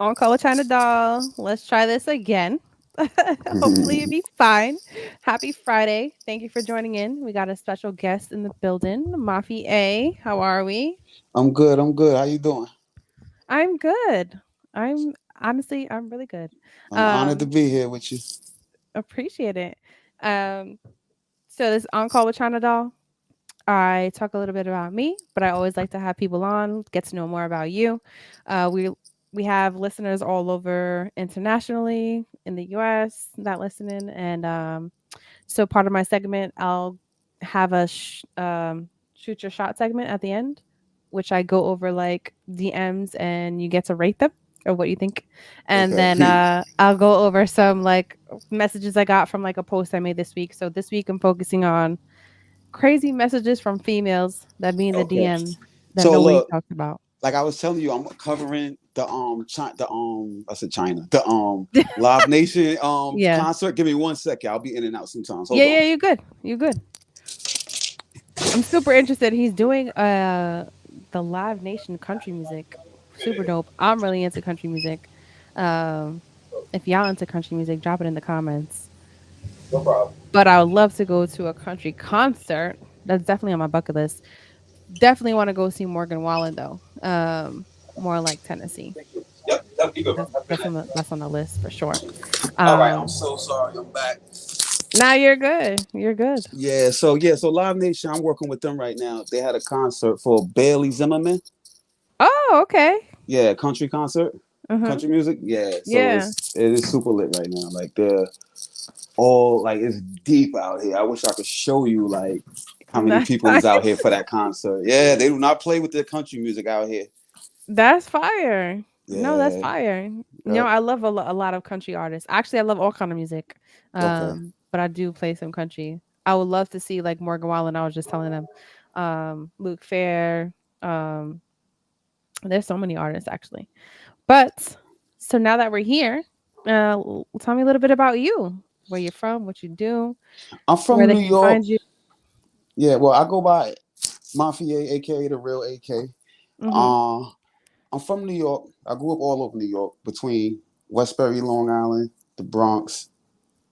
On call with China Doll. Let's try this again. Hopefully it'll be fine. Happy Friday. Thank you for joining in. We got a special guest in the building, Mafi A. How are we? I'm good. I'm good. How you doing? I'm good. I'm honestly I'm really good. I'm honored to Um be here with you. appreciate it. Um so this on call with China Doll. I talk a little bit about me, but I always like to have people on, get to know more about you. We have listeners all over internationally in the US that listen in, and so part of my segment, I'll have a shoot your shot segment at the end, which I go over like DMs and you get to rate them or what you think, and then Okay. I'll go over some like messages I got from like a post I made this week. So this week I'm focusing on crazy messages from females that be in the Okay. DM that So nobody look, talks about. like I was telling you, I'm covering I said China, the Live Nation Yeah. concert. Give me 1 second. I'll be in and out sometimes. Yeah, Hold yeah, on. you good. You good. I'm super interested. He's doing the Live Nation country music. Super dope. I'm really into country music. Um if y'all into country music, drop it in the comments. No problem. But I would love to go to a country concert. That's definitely on my bucket list. Definitely want to go see Morgan Wallen though. More like Tennessee. Thank you. Yep, you good, bro. That's Have a good that's night. on the list for sure. All right, I'm Um so sorry. I'm back. Now you're good. You're good. So Live Nation, I'm working with them right now. They had a concert for Bailey Zimmerman. Oh, okay. Yeah, country concert, Uh-huh. country music. Yeah, so Yeah. it is super lit right now. Like they're all like it's deep out here. I wish I could show you like how many That's people fire. is out here for that concert. Yeah, they do not play with their country music out here. That's fire. No, that's Yeah. fire. Yep. I love a lot of country artists. Actually, I love all kind of music. Okay. But I do play some country. I would love to see like Morgan Wallen. I was just telling them, Luke Fair. Um, there's so many artists actually. But so now that we're here, tell me a little bit about you. Where you're from, what you do, I'm where from they New can York. find you. Yeah. Well, I go by Mafia, aka the real AK. Mm-hmm. Uh, I'm from New York. I grew up all over New York, between Westbury, Long Island, the Bronx,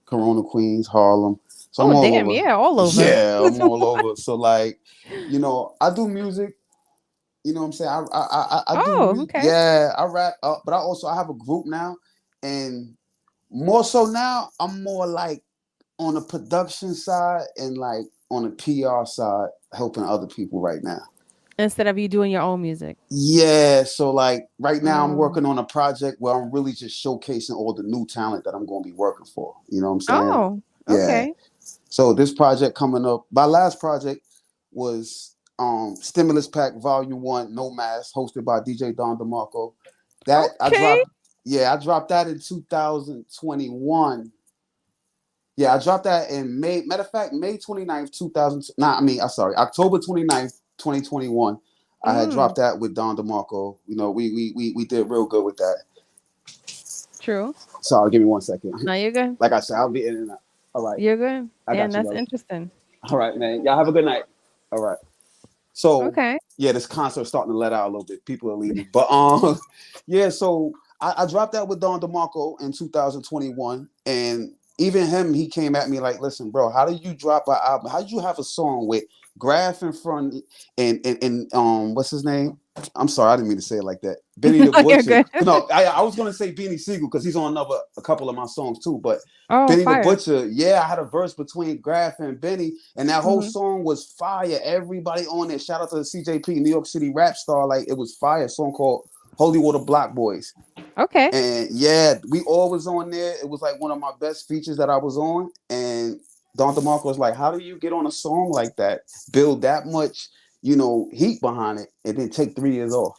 Corona, Queens, Harlem. So I'm Oh, all damn. over. Yeah, all over. Yeah, I'm all over. So like, I do music. You know what I'm saying? I do Oh, music. okay. Yeah, I rap, but I have a group now, and more so now I'm more like on the production side and like on the PR side, helping other people right now. Instead of you doing your own music. Yeah, so like right now I'm Mm. working on a project where I'm really just showcasing all the new talent that I'm going to be working for. You know what I'm saying? Oh, Yeah. okay. So this project coming up, my last project was Stimulus Pack Volume 1, No Mask, hosted by DJ Don DeMarco. That I Okay. dropped, yeah, I dropped that in 2021. Yeah, I dropped that in May. Matter of fact, May 29th, 2000. Nah, I'm sorry, October 29th, 2021. I had Mm, dropped that with Don DeMarco. We did real good with that. true. Sorry, give me 1 second. No, you're good. Like I said, I'll be in and out. All right, You're good. I And got you, that's brother. interesting. All right, man. Y'all have a good night. All right. So Okay. yeah, this concert's starting to let out a little bit. People are leaving, but yeah. So I dropped that with Don DeMarco in 2021, and even him, he came at me like, "Listen, bro, how did you drop an album? How did you have a song with Graph in front and what's his name? I'm sorry, I didn't mean to say it like that. Benny the No, you're Butcher. good. No, I was gonna say Beanie Siegel because he's on a couple of my songs too, but Oh, Benny the fire. Butcher, yeah, I had a verse between Graph and Benny, and that whole Hmm. song was fire. Everybody on it. Shout out to the CJP, New York City rap star. Like it was fire. A song called Holy Water Block Boys. Okay. And yeah, we all was on there. It was like one of my best features that I was on. And Don DeMarco was like, "How do you get on a song like that? Build that much, heat behind it, and then take 3 years off?"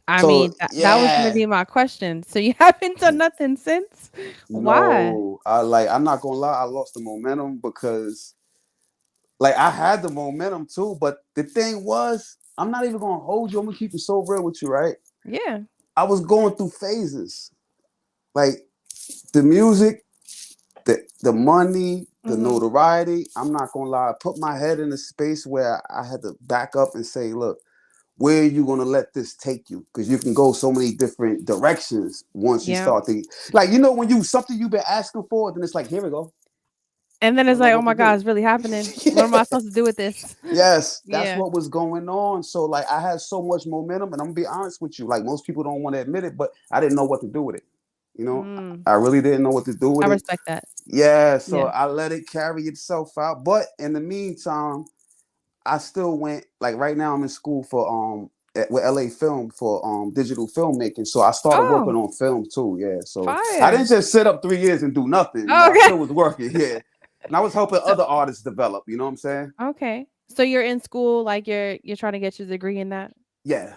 I So mean, that was gonna yeah, be my question. So you haven't done nothing since? Why? no, I'm not gonna lie, I lost the momentum because like I had the momentum too, but the thing was, I'm not even gonna hold you. I'm gonna keep it so real with you, right? Yeah. I was going through phases. Like the music, the money, the Hmm. notoriety. I'm not gonna lie. I put my head in a space where I had to back up and say, look, where are you gonna let this take you? Because you can go so many different directions once you Yeah. start to, like, you know, when you something you've been asking for, then it's like, here we go. And then I it's don't know like, "Oh what to my god, do. it's really happening. What am I supposed to do with this?" Yes, that's Yeah. what was going on. So like I had so much momentum, and I'm gonna be honest with you. Like most people don't want to admit it, but I didn't know what to do with it. You know, Mm, I really didn't know what to do I with it. respect that. Yeah, so Yeah. I let it carry itself out. But in the meantime, I still went, like right now I'm in school for with LA Film for digital filmmaking. So I started working Oh, on film too. Yeah. So I fire. didn't just sit up 3 years and do nothing. You know, Oh, I okay. still was working. Yeah. And I was helping So other artists develop, you know what I'm saying? okay. So you're in school, like, you're trying to get your degree in that? Yeah.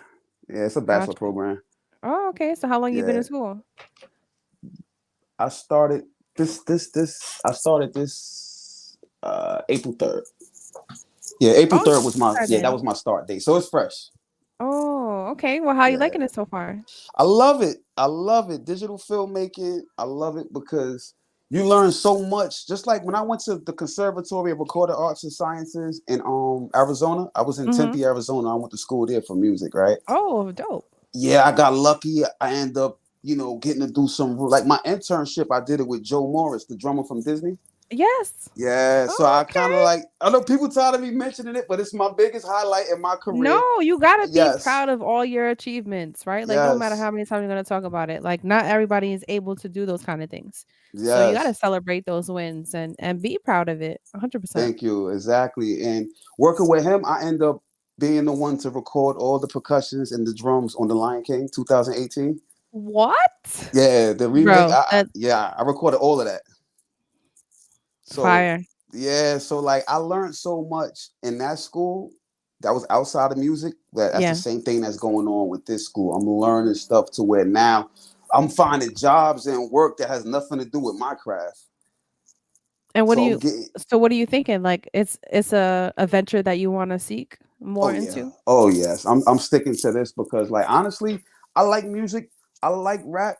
Yeah, it's a bachelor Gotcha. program. Oh, okay. So how long you been in Yeah. school? I started this I started this April 3rd. Yeah, April Oh, you 3rd was my, yeah, that started. was my start date. So it's fresh. Oh, okay. Well, how you Yeah. liking it so far? I love it. I love it. Digital filmmaking, I love it because you learn so much. Just like when I went to the Conservatory of Recorded Arts and Sciences in Arizona, I was in Mhm. Tempe, Arizona. I went to school there for music, right? Oh, dope. Yeah, I got lucky. I ended up, getting to do some, like my internship. I did it with Joe Morris, the drummer from Disney. Yes. Yeah, so I kind of Okay. like, I know people tired of me mentioning it, but it's my biggest highlight in my career. No, you gotta be Yes, proud of all your achievements, right? Like, no matter yes, how many times you're gonna talk about it, like, not everybody is able to do those kind of things. So you gotta yes. celebrate those wins and be proud of it, 100%. Thank you. Exactly. And working with him, I end up being the one to record all the percussions and the drums on The Lion King 2018. What? Yeah, the remake. Bro, that Yeah, I recorded all of that. So fire. yeah, so like I learned so much in that school that was outside of music. That's the Yeah. same thing that's going on with this school. I'm learning stuff to where now I'm finding jobs and work that has nothing to do with my craft. And what do So I'm you getting, so what are you thinking? Like, it's a venture that you wanna seek more oh yeah. into? Oh yes. I'm sticking to this because like honestly, I like music. I like rap,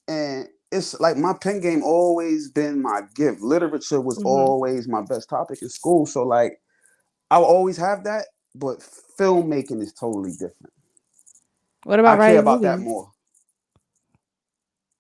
and it's like my pen game always been my gift. Literature was Mhm. always my best topic in school. So like I will always have that, but filmmaking is totally different. What I about care writing about that movies? more.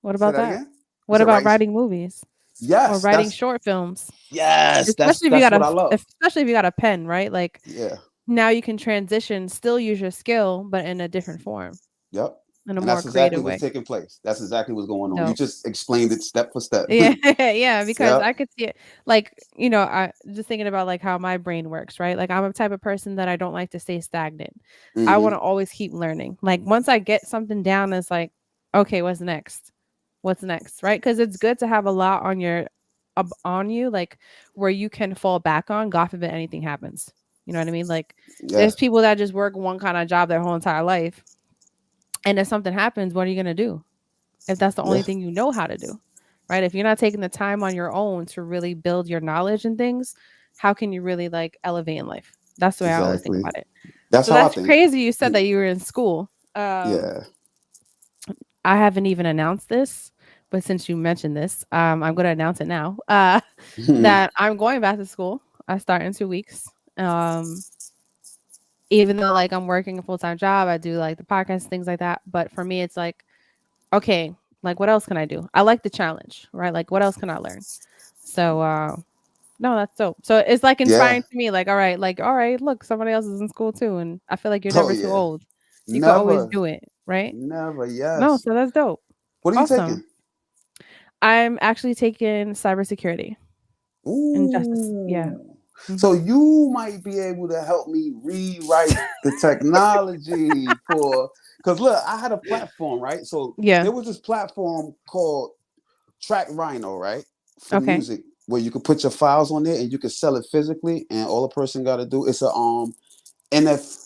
What Say about that that? again? You What said about writing. writing movies or Yes, writing short films? that's Especially if you that's got what a I love. especially if you got a pen, right? Like, Yeah. now you can transition, still use your skill, but in a different form, Yep. in a And more that's exactly creative what's way. taking place. That's exactly what's going on. You Dope. just explained it step for step. Yeah, yeah, because Yep. I could see it, like, I just thinking about, like, how my brain works, right? Like, I'm a type of person that I don't like to stay stagnant. I Mm-hmm. wanna always keep learning. Like, once I get something down, it's like, "Okay, what's next? What's next?" Right? Because it's good to have a lot on your on you, like, where you can fall back on, God forbid anything happens. You know what I mean? Like, there's Yes. people that just work one kinda job their whole entire life, and if something happens, what are you gonna do? If that's the only Yeah. thing you know how to do, right? If you're not taking the time on your own to really build your knowledge and things, how can you really, like, elevate in life? That's the way I always think Exactly. about it. That's So how I that's think. crazy you said that you were in school. Yeah. I haven't even announced this, but since you mentioned this, I'm gonna announce it now, that I'm going back to school. I start in 2 weeks. Um, Even though, like, I'm working a full-time job, I do, like, the podcast, things like that, but for me, it's like, "Okay, like, what else can I do?" I like the challenge, right? Like, what else can I learn? So, no, that's dope. So it's, like, Yeah. inspiring to me, like, "All right, look, somebody else is in school too," and I feel like you're Oh never too yeah. old. You could always Never. do it, right? Never. No, Yes. so that's dope. What are you Awesome. taking? I'm actually taking cybersecurity and justice. Yeah. Ooh. So Mhm. you might be able to help me rewrite the technology for, because look, I had a platform, right? So Yeah. there was this platform called Track Rhino, right? For Okay. music, where you could put your files on there and you could sell it physically, and all a person got to do, it's a NF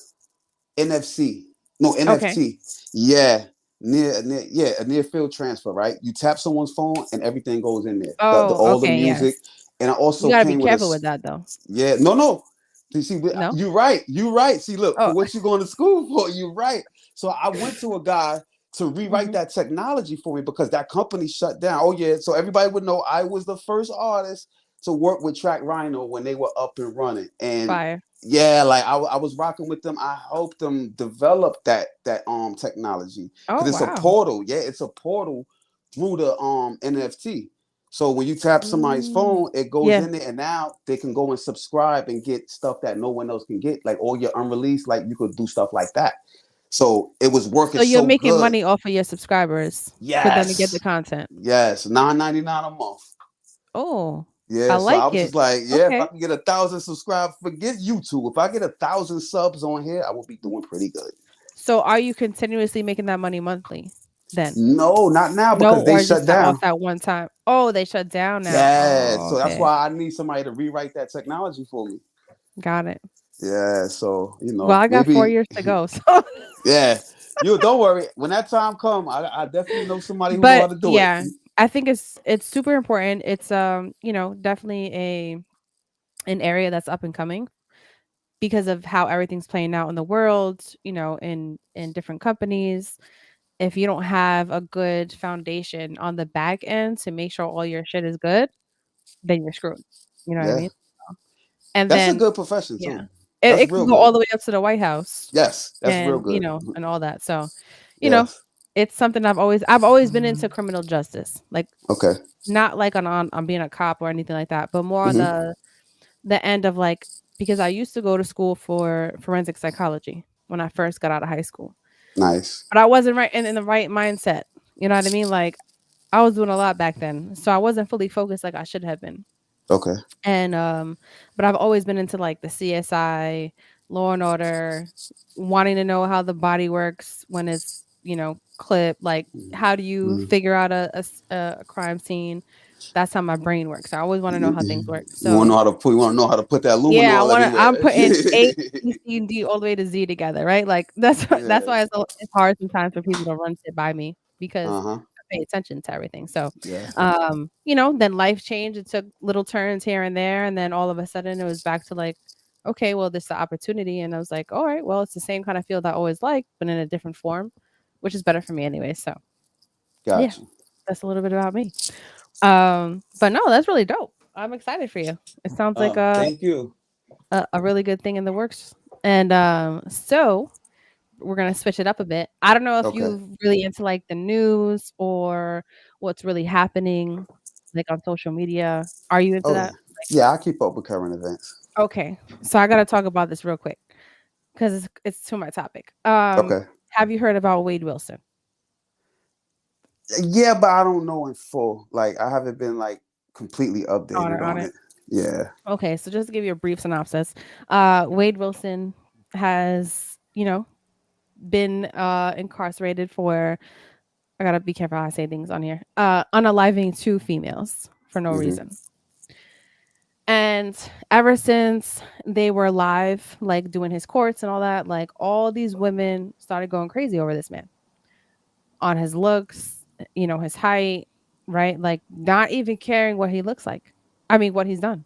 NFC. No, Okay. NFT. Yeah. Yeah, a near field transfer, right? You tap someone's phone and everything goes in there. The Oh, all the okay, music. yes. And I You also gotta be came with a, careful with that though. yeah, no. You see, No? you're right. You're right. See, look, for Oh. what you're going to school for, you're right. So I went to a guy to rewrite Mhm. that technology for me because that company shut down. Oh yeah, so everybody would know I was the first artist to work with Track Rhino when they were up and running. And Fire. yeah, like I was rocking with them. I helped them develop that technology Oh, because it's a wow. portal. Yeah, it's a portal through the NFT. So when you tap somebody's Mm. phone, it goes Yeah. in there, and now they can go and subscribe and get stuff that no one else can get, like all your unreleased. Like you could do stuff like that. So it was working So you're so making good. money off of your subscribers for them to get the Yes, content. yes, 9.99 a month. Oh, I Yeah, so I like was just it. like, yeah, if I Okay. can get 1,000 subscribers, forget YouTube. If I get 1,000 subs on here, I will be doing pretty good. So are you continuously making that money monthly then? No, not now No, because they or shut just that off down. at one time? Oh, they shut down now. Yeah, Oh, so that's okay. why I need somebody to rewrite that technology for me. Got it. Yeah, so Well, I got 4 maybe, years to go, so yeah. You don't worry. When that time come, I definitely know somebody who know how but to do it. yeah, I think it's super important. It's, definitely an area that's up and coming because of how everything's playing out in the world, in different companies. If you don't have a good foundation on the back end to make sure all your shit is good, then you're screwed. You know what I Yeah, mean? And that's a then good profession yeah, too. it That's it can real go good. all the way up to the White House Yes, that's real and, good. and all that. So, you know, Yes. it's something I've always been into criminal justice. Like Okay. not like on being a cop or anything like that, but more on Hmm. the end of like because I used to go to school for forensic psychology when I first got out of high school. Nice. But I wasn't right in the right mindset. You know what I mean? Like I was doing a lot back then. So I wasn't fully focused like I should have been. Okay. And but I've always been into like the CSI, Law and Order, wanting to know how the body works when it's, clipped, like how do you Mhm. figure out a crime scene? That's how my brain works. I always want to know how things work. You want to So, know how to put. You want to know how to put that yeah, luminol in I'm there. putting A, B, C, and D all the way to Z together, right? Like that's Yeah. why it's hard sometimes for people to run shit by me because Uh huh. I pay attention to everything. So, Yeah. then life changed. It took little turns here and there, and then all of a sudden it was back to like, okay, well, this is the opportunity, and I was like, all right, well, it's the same kind of field I always liked, but in a different form, which is better for me anyway. So, yeah, Got you. that's a little bit about me. But no, that's really dope. I'm excited for you. It sounds like Thank you. a really good thing in the works. And so we're gonna switch it up a bit. I don't know if Okay. you really into like the news or what's really happening, like on social media. Are you into Oh yeah. that? Yeah, I keep up with current events. Okay, so I gotta talk about this real quick because it's to my topic. Okay. Have you heard about Wade Wilson Yeah, but I don't know in full. Like I haven't been like completely updated on on it? it. Yeah. Okay, so just to give you a brief synopsis, Wade Wilson has been incarcerated for I gotta be careful how I say things on here. Unaliving two females for no Hmm. reason. And ever since they were live, like doing his courts and all that, like all these women started going crazy over this man on his looks, his height, right? Like not even caring what he looks like. I mean, what he's done.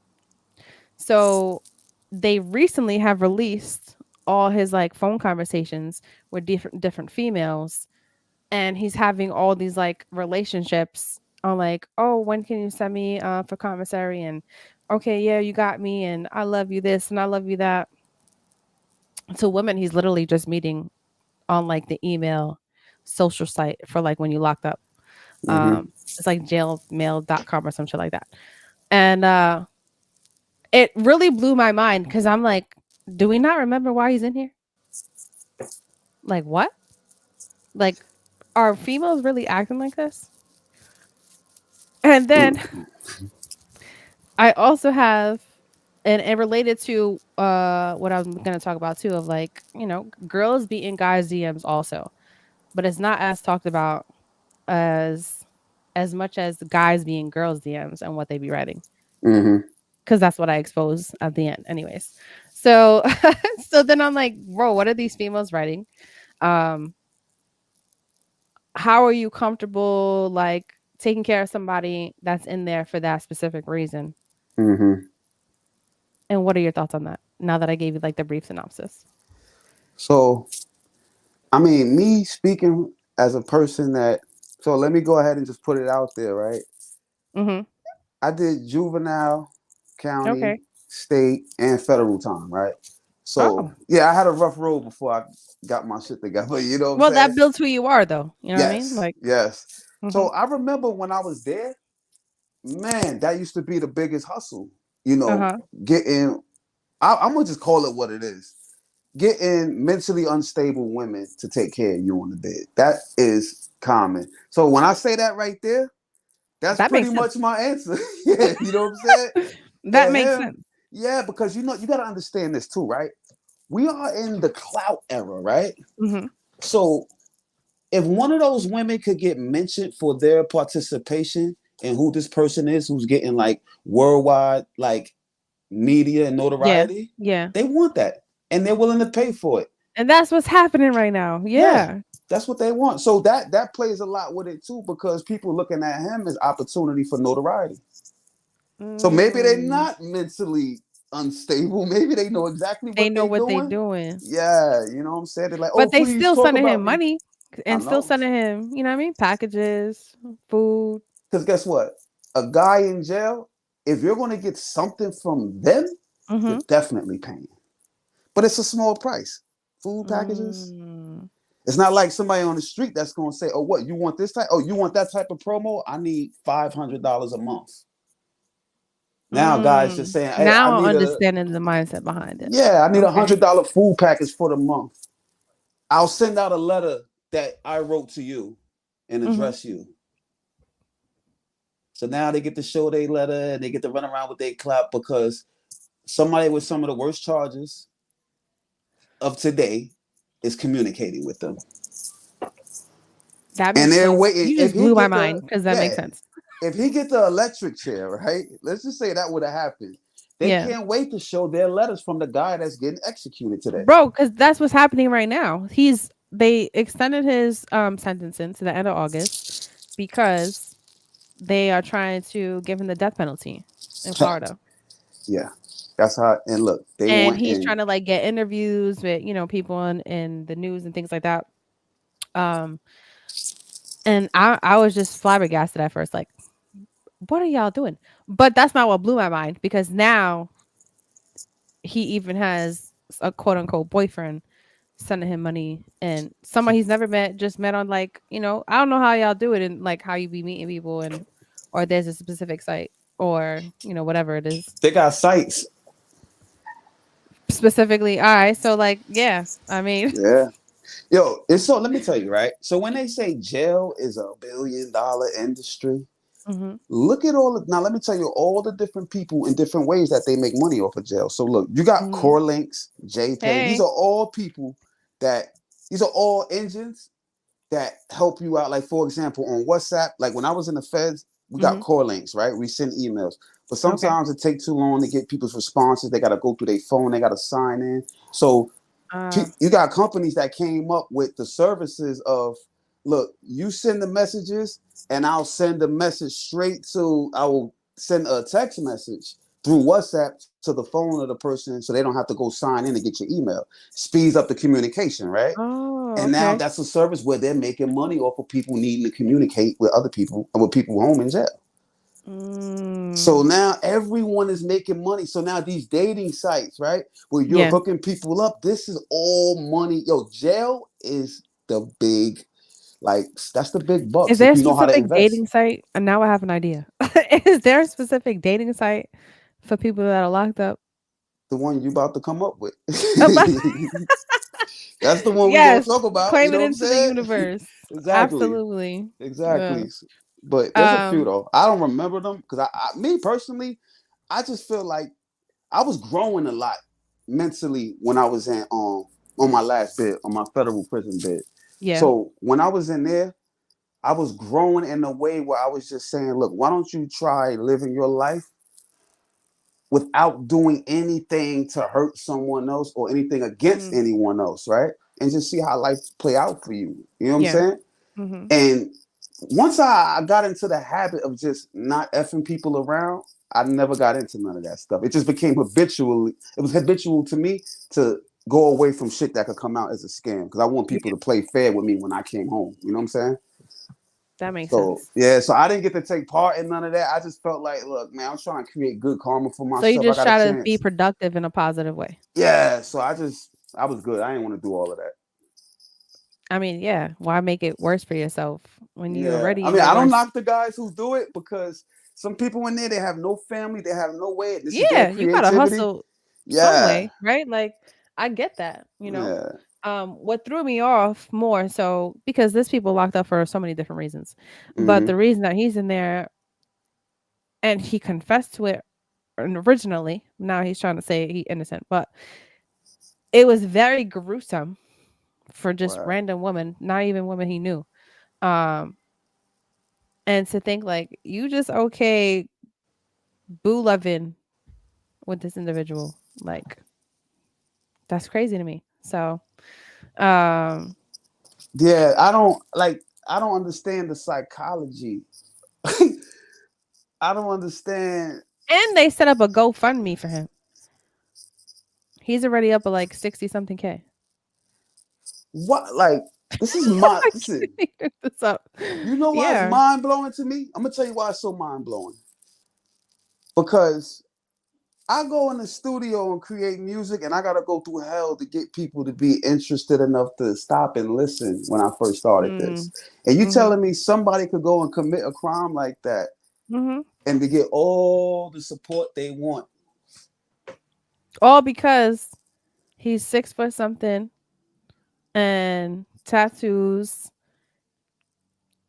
So they recently have released all his like phone conversations with different females and he's having all these like relationships on like, oh, when can you send me for commissary and okay, yeah, you got me and I love you this and I love you that. To women he's literally just meeting on like the email social site for like when you locked up. Hmm. It's like jailmail.com or some shit like that. And it really blew my mind because I'm like, do we not remember why he's in here? Like what? Like are females really acting like this? And then I also have and related to what I was gonna talk about too of like, girls beating guys DMs also. But it's not as talked about as much as the guys being girls DMs and what they be writing. Hmm. Cause that's what I expose at the end, anyways. So so then I'm like, bro, what are these females writing? Um, how are you comfortable like taking care of somebody that's in there for that specific reason? Hmm. And what are your thoughts on that? Now that I gave you like the brief synopsis. So, I mean, me speaking as a person that, so let me go ahead and just put it out there, right? Mhm. I did juvenile, county, Okay. state, and federal time, right? So Oh. yeah, I had a rough road before I got my shit together. You know what I'm Well, saying? that builds who you are, though. You know what I mean? Yes, Like, yes. mhm. So I remember when I was there, man, that used to be the biggest hustle. You know, Uh-huh. getting I'm gonna just call it what it is. Getting mentally unstable women to take care of you on the bed. That is common. So when I say that right there, that's That pretty makes sense. much my answer. Yeah, you know what I'm saying? That And makes him, sense. yeah, because you gotta understand this too, right? We are in the clout era, right? Mhm. So if one of those women could get mentioned for their participation and who this person is who's getting like worldwide like media and Yeah. notoriety, Yeah. they want that and they're willing to pay for it. And that's what's happening right now. Yeah, Yeah. that's what they want. So that plays a lot with it too because people looking at him as opportunity for notoriety. So maybe they're Mm. not mentally unstable. Maybe they know exactly They what know they're what they doing. doing. Yeah, you know what I'm saying? They're like, oh, But they please still talk sending him about me. money I and still know. sending him, you know what I mean? Packages, food. Because guess what? A guy in jail, if you're going to get something from them, you're Mhm. definitely paying. But it's a small price. Food packages. Mm. It's not like somebody on the street that's going to say, oh, what? You want this type? Oh, you want that type of promo? I need $500 a month. Now guys just Mm. saying, hey, I Now I'm need understanding the mindset behind it. a Okay. $100 food package for the month. I'll send out a letter that I wrote to you and Mhm. address you. So now they get to show their letter and they get to run around with their clap because somebody with some of the worst charges of today is communicating with them. That And makes they're sense. waiting. You If just he blew my get the mind because that makes yeah, sense. if he get the electric chair, right? Let's just say that would have happened. They Yeah. can't wait to show their letters from the guy that's getting executed today. Bro, because that's what's happening right now. They extended his sentencing to the end of August because they are trying to give him the death penalty in Florida. Yeah. That's how and look, they And went he's in. trying to like get interviews with, people in the news and things like that. Um and I was just flabbergasted at first, like, what are y'all doing? But that's not what blew my mind because now he even has a quote unquote boyfriend sending him money and someone he's never met, just met on like, I don't know how y'all do it and like how you be meeting people and or there's a specific site or, whatever it is. They got sites. Specifically, all right. So like, yeah, I mean, Yeah. Yo, it's so let me tell you, right? So when they say jail is a $1 billion industry, mhm, look at all of now. Let me tell you all the different people in different ways that they make money off of jail. So look, you got mhm. Core Links, JPay. These Hey. are all people that these are all engines that help you out. Like for example, on WhatsApp, like when I was in the feds, we got Mhm. Core Links, right? We send emails, but Okay. sometimes it takes too long to get people's responses. They got to go through their phone. They got to sign in. So Uh, you got companies that came up with the services of look, you send the messages and I'll send a message straight to I will send a text message through WhatsApp to the phone of the person so they don't have to go sign in and get your email. Speeds up the communication, right? oh, And now okay. that's a service where they're making money off of people needing to communicate with other people and with people home in jail. So Mm, now everyone is making money. So now these dating sites, right, where you're yeah. hooking people up, this is all money. Yo, jail is the big, like, that's the big Is bucks there if a you know how to specific invest. dating site? And now I have an idea. Is there a specific dating site for people that are locked up? The one you about to come up with. Uh, That's the one we're gonna yes, talk about. You claim know it what I'm into the saying? universe. Exactly. Absolutely. Yeah. Exactly. But there's a few Um, though. I don't remember them because me personally, I just feel like I was growing a lot mentally when I was in on my last bid on my federal prison bid. yeah. So when I was in there, I was growing in a way where I was just saying, look, why don't you try living your life without doing anything to hurt someone else or anything against Mm, anyone else, right? And just see how life play out for you. You know what I'm yeah. saying? Mhm. And once I got into the habit of just not effing people around, I never got into none of that stuff. It just became habitual. It was habitual to me to go away from shit that could come out as a scam because I want people Yeah. to play fair with me when I came home. You know what I'm saying? That makes So sense. yeah, so I didn't get to take part in none of that. I just felt like, look, man, I'm trying to create good karma for So you myself. I just got a try to be chance. productive in a positive way. Yeah, so I was good. I didn't want to do all of that. I mean, yeah, why make it worse for yourself when you're Yeah, already I in mean, the I don't worst? knock the guys who do it because some people in there they have no family, they have no way. This is their Yeah, you gotta creativity. hustle some Yeah, way, right? Like, I get that, you know? yeah. What threw me off more so because there's people locked up for so many different reasons, but Mm-hmm. the reason that he's in there and he confessed to it originally, now he's trying to say he innocent, but it was very gruesome for just Wow. random women, not even women he knew. Um, and to think like you just okay boo loving with this individual, like that's crazy to me. So, um, Yeah, I don't like. I don't understand the psychology. I don't understand and they set up a GoFundMe for him. He's already up at like 60 something K. what. Like this is my. I Listen, can't make this up. you know why it's Yeah. mind blowing to me? I'm gonna tell you why it's so mind blowing. Because I go in the studio and create music, and I gotta go through hell to get people to be interested enough to stop and listen when I first started this. Mhm. And you Mhm. telling me somebody could go and commit a crime like that Mhm. and to get all the support they want? All because he's 6 foot something and tattoos,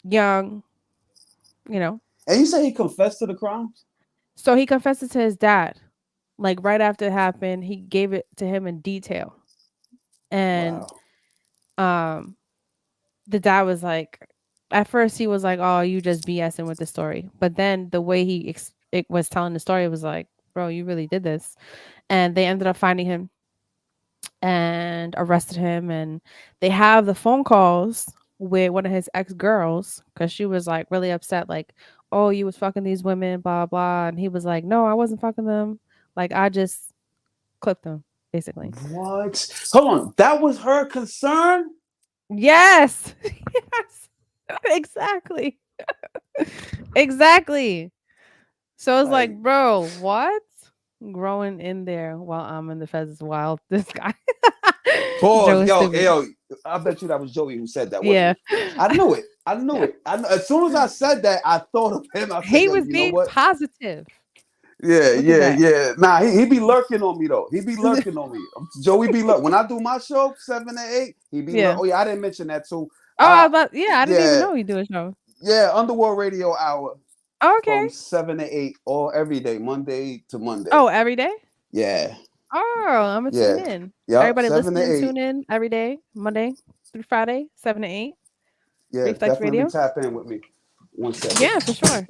young, you know. And you say he confessed to the crimes? So he confessed it to his dad. Like right after it happened, he gave it to him in detail. And Wow. um the dad was like at first he was like, "Oh, you just BSing with the story." But then the way it was telling the story was like, "Bro, you really did this." And they ended up finding him and arrested him, and they have the phone calls with one of his ex-girls cuz she was like really upset like, "Oh, you was fucking these women, blah blah." And he was like, "No, I wasn't fucking them. Like I just clipped them, basically." What? Hold on. That was her concern? Yes. Yes. Exactly. Exactly. So it's like, Like, bro, what? Growing in there while I'm in the feds is wild. This guy. Joe pause. is Yo, stupid. yo, I bet you that was Joey who said that, wasn't Yeah. it? I knew it. I knew it. As soon as I said that, I thought of him. I said, He yo, was you know being what? positive. Yeah, Look at yeah, that. yeah. Nah, he be lurking on me though. He be lurking on me. Joey be lurking. When I do my show, 7 to 8, he be lurking. Yeah. Oh yeah, I didn't mention that too. Oh, I Uh was about, yeah, I didn't even yeah, know you do a show. yeah, Underworld Radio Hour Okay. from 7 to 8 all every day, Monday to Monday. Oh, every day? Yeah, Oh, I'm gonna tune yeah. in. Yep, Everybody 7 to 8. tune in every day, Monday through Friday, 7 to 8. Yeah, Reflex definitely Radio. tap in with me. One second. Yeah, for sure.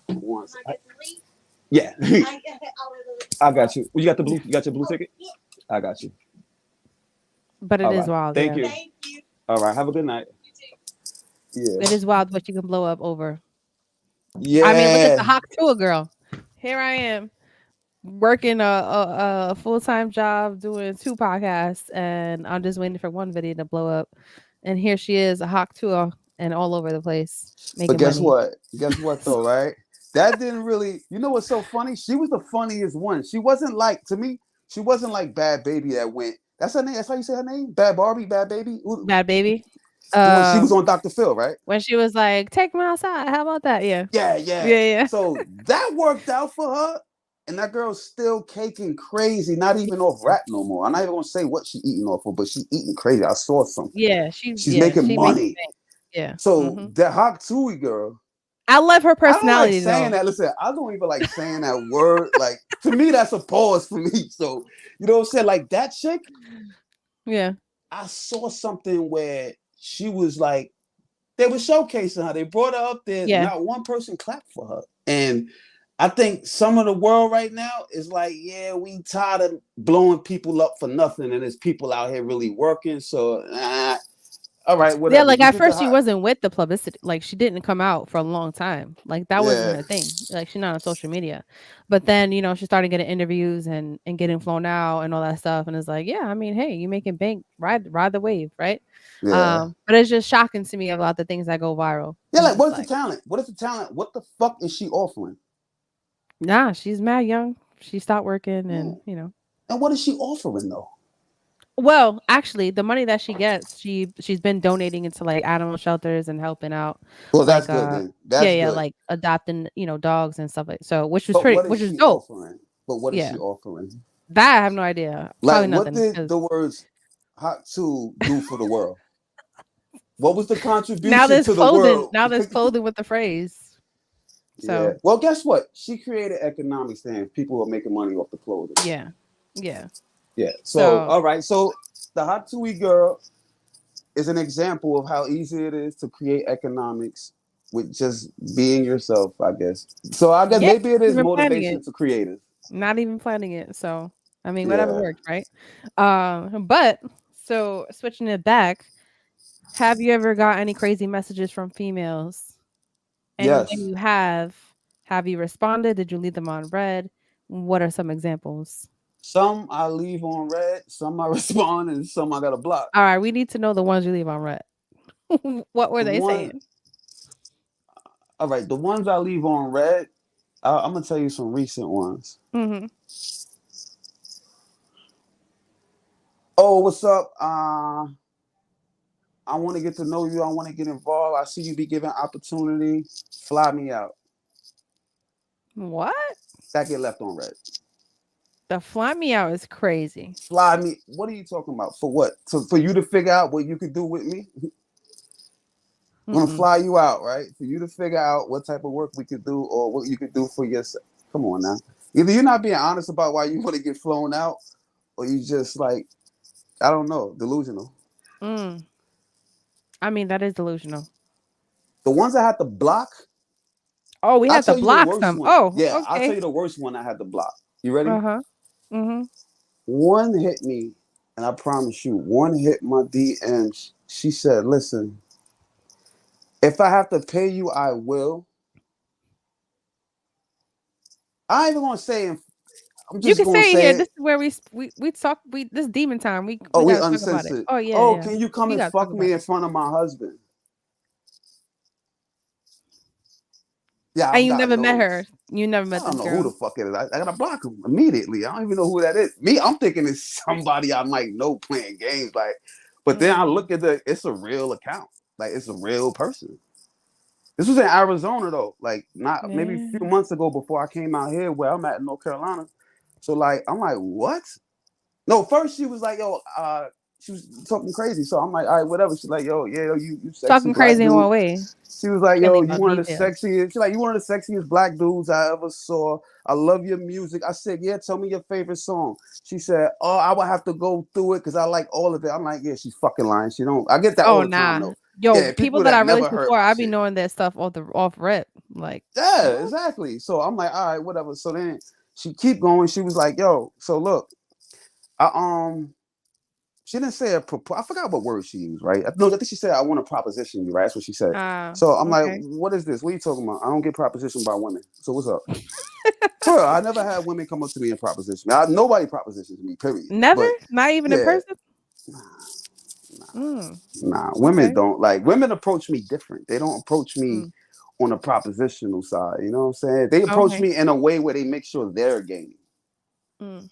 One second. Yeah. I got you. You got the blue, you got your blue ticket? I got you. But it All is right. wild, Thank yeah. you. All right. Have a good night. Yeah. It is wild what you can blow up over. I mean, look at the Yeah. Hawk Tour girl. Here I am working a full time job doing 2 podcasts, and I'm just waiting for one video to blow up. And here she is, a Hawk Tour, and all over the place But making guess money. what? Guess what though, right? That didn't really, you know what's so funny? She was the funniest one. She wasn't like, to me, she wasn't like Bad Baby that went. That's her name. That's how you say her name? Bad Barbie, Bad Baby? Bad baby. The one she was on Dr. Phil, right? When she was like, "Take me outside," how about that? Yeah, Yeah, yeah. yeah, yeah, So that worked out for her. And that girl's still caking crazy, not even off rap no more. I'm not even gonna say what she eating off of, but she eating crazy. I saw something. She's making she making money. bank. Yeah. So Hmm. that Hawk Tui girl, I love her I don't like personality saying though. that. Listen, I don't even like saying that word. Like to me, that's a pause for me. So you know what I'm saying? Like that chick, Yeah, I saw something where she was like, they were showcasing her. They brought her up there. yeah, Not one person clapped for her. And I think some of the world right now is like, yeah, we tired of blowing people up for nothing, and there's people out here really working. So All right, Yeah, whatever. like, You at get the first, she hot. wasn't with the publicity, like, she didn't come out for a long time, like, that wasn't Yeah, her thing, like, she's not on social media, but then, she started getting interviews and getting flown out and all that stuff, and it's like, "Yeah, I mean, hey, you making bank, ride the wave," right? yeah, But it's just shocking to me about the things that go viral. yeah. It's Like, just what is the like, talent? What is the talent? What the fuck is she offering? "Nah, she's mad young, she stopped working Yeah. and." And what is she offering though? Well, actually, the money that she gets, she's been donating into, like, animal shelters and helping out, Well, that's like, good then. yeah, That's yeah, good. like, adopting, dogs and stuff like so, But what is which was she dope. offering? But what is Yeah. she offering? That I have no idea. Like, Probably what nothing, did because the words "hot to" do for the world? What was the now contribution there's to the clothing world? now there's clothing with the phrase. Yeah. So, Well, guess what? She created economic stands. People are making money off the clothing. yeah. Yeah. Yeah. So, So, all right. So, the hot Tui girl is an example of how easy it is to create economics with just being yourself, I guess. So, I guess yeah, maybe it not is even planning motivation it. to creators. Not even planning it, so, I mean, whatever Yeah. works, right? But so switching it back, have you ever got any crazy messages from females? And when Yes. you have you responded? Did you leave them on red? What are some examples? Some I leave on red, some I respond, and some I got to block. All right, we need to know the ones you leave on red. What were The they one, saying? all right, the ones I leave on red, I'm gonna tell you some recent ones. Mhm. Oh, what's up? I want to get to know you. I want to get involved. I see you be given opportunity. Fly me out. What? That get left on red. The fly me out is crazy. Fly me. What are you talking about? For what? For you to figure out what you could do with me? I'm gonna Mm-mm. fly you out, right? For you to figure out what type of work we could do or what you could do for yourself. Come on now. Either you're not being honest about why you want to get flown out, or you just like, I don't know, delusional. Mm. I mean, that is delusional. The ones I had to block, Oh, we I'll had to tell you the block worst some. one. Oh, Yeah, I'll tell okay. you the worst one I had to block. You ready? Uh-huh. Mhm. One hit me, and I promise you, one hit my DMs. She said, "Listen, if I have to pay you, I will." I ain't even gonna say it. I'm You just can gonna say it say here. it. This is where we talk. This demon time. We Oh, we gotta talk about it. uncensored. Oh yeah, Oh, yeah. can you come We and gotta talk fuck about me in it. front of my husband? Yeah, And I've you got never met her. loads. You never I met don't this know who the girl. fuck it is. I gotta block him immediately. I don't even know who that is. Me, I'm thinking it's somebody I might know playing games. Like, but then I Mm. look at it's a real account. Like, it's a real person. This was in Arizona though, like not maybe a few Yeah. months ago before I came out here where I'm at in North Carolina. So like I'm like, what? No, first she was like, yo, she was talking crazy. So I'm like, all right, whatever. She's like, yo, yeah, yo, you sexy Talking black crazy in dude. what way? She was like, Can't yo, leave you out one of the details. sexiest. She's like, you one of the sexiest black dudes I ever saw. I love your music. I said, yeah, tell me your favorite song. She said, oh, I would have to go through it because I like all of it. I'm like, yeah, she's fucking lying. She don't. I get that all Oh the time nah. though. Yo, Yeah, people people that I that released never heard before, my I be shit. knowing that stuff off rip. Like Yeah, what? exactly. So I'm like, all right, whatever. So then she keep going. She was like, yo, so look, I she didn't say I forgot what word she used, right? No, I think she said I want to proposition you, right? That's what she said. So I'm like, Okay. what is this? What are you talking about? I don't get propositioned by women. So what's up? For real, I never had women come up to me and proposition. Nobody propositions me, period. Never? But Not even in yeah, person? Mm. nah, women Okay. don't like women approach me different. They don't approach me Mm. on a propositional side. You know what I'm saying? They approach Okay. me in a way where they make sure they're gaining. Mm.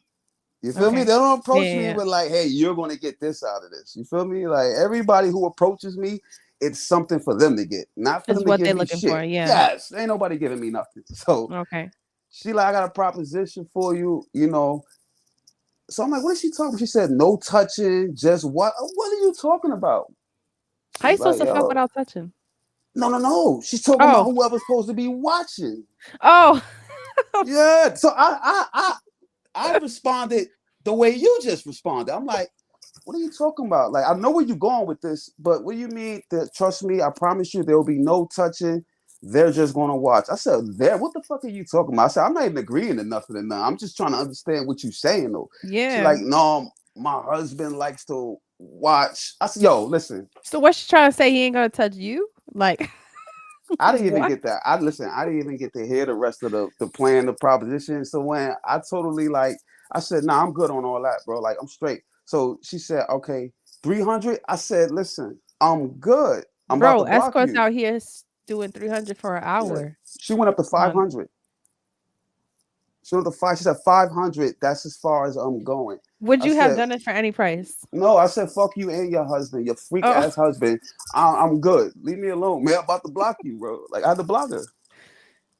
You feel me? Okay. They don't Yeah, approach yeah, me yeah. with like, "Hey, you're going to get this out of this." You feel me? Like everybody who approaches me, it's something for them to get, not for Is them to what give they're me looking for. shit. Yeah. Yes, ain't nobody giving me nothing. So Okay. she like, I got a proposition for you, you know. So I'm like, what is she talking? She said, no touching, just what? What are you talking about? How you She's supposed like, to fuck yo, without touching? no, no, no. She's talking about Oh. whoever's supposed to be watching. Oh. Yeah. So I responded the way you just responded. I'm like, what are you talking about? Like, I know where you're going with this, but what do you mean that trust me, I promise you there will be no touching. They're just gonna watch. I said, there, what the fuck are you talking about? I said, I'm not even agreeing to nothing and none. I'm just trying to understand what you're saying though. She's Yeah. like, no, my husband likes to watch. I said, yo, listen. So what you trying to say? He ain't gonna touch you? Like I didn't even what, get that. I didn't even get to hear the rest of the plan, the proposition. So when I totally like, I said, nah, I'm good on all that, bro. Like I'm straight. So she said, okay, 300. I said, listen, I'm good. I'm about bro? to block Escorts you. out here doing 300 for an Yeah. hour. She went up to Hun. 500. She went up to five. She said 500. That's as far as I'm going. Would I you have said, done it for any price? no. I said, fuck you and your husband, your freak Oh, ass husband. I'm good. Leave me alone, man. I'm about to block you, bro. Like I had to block her.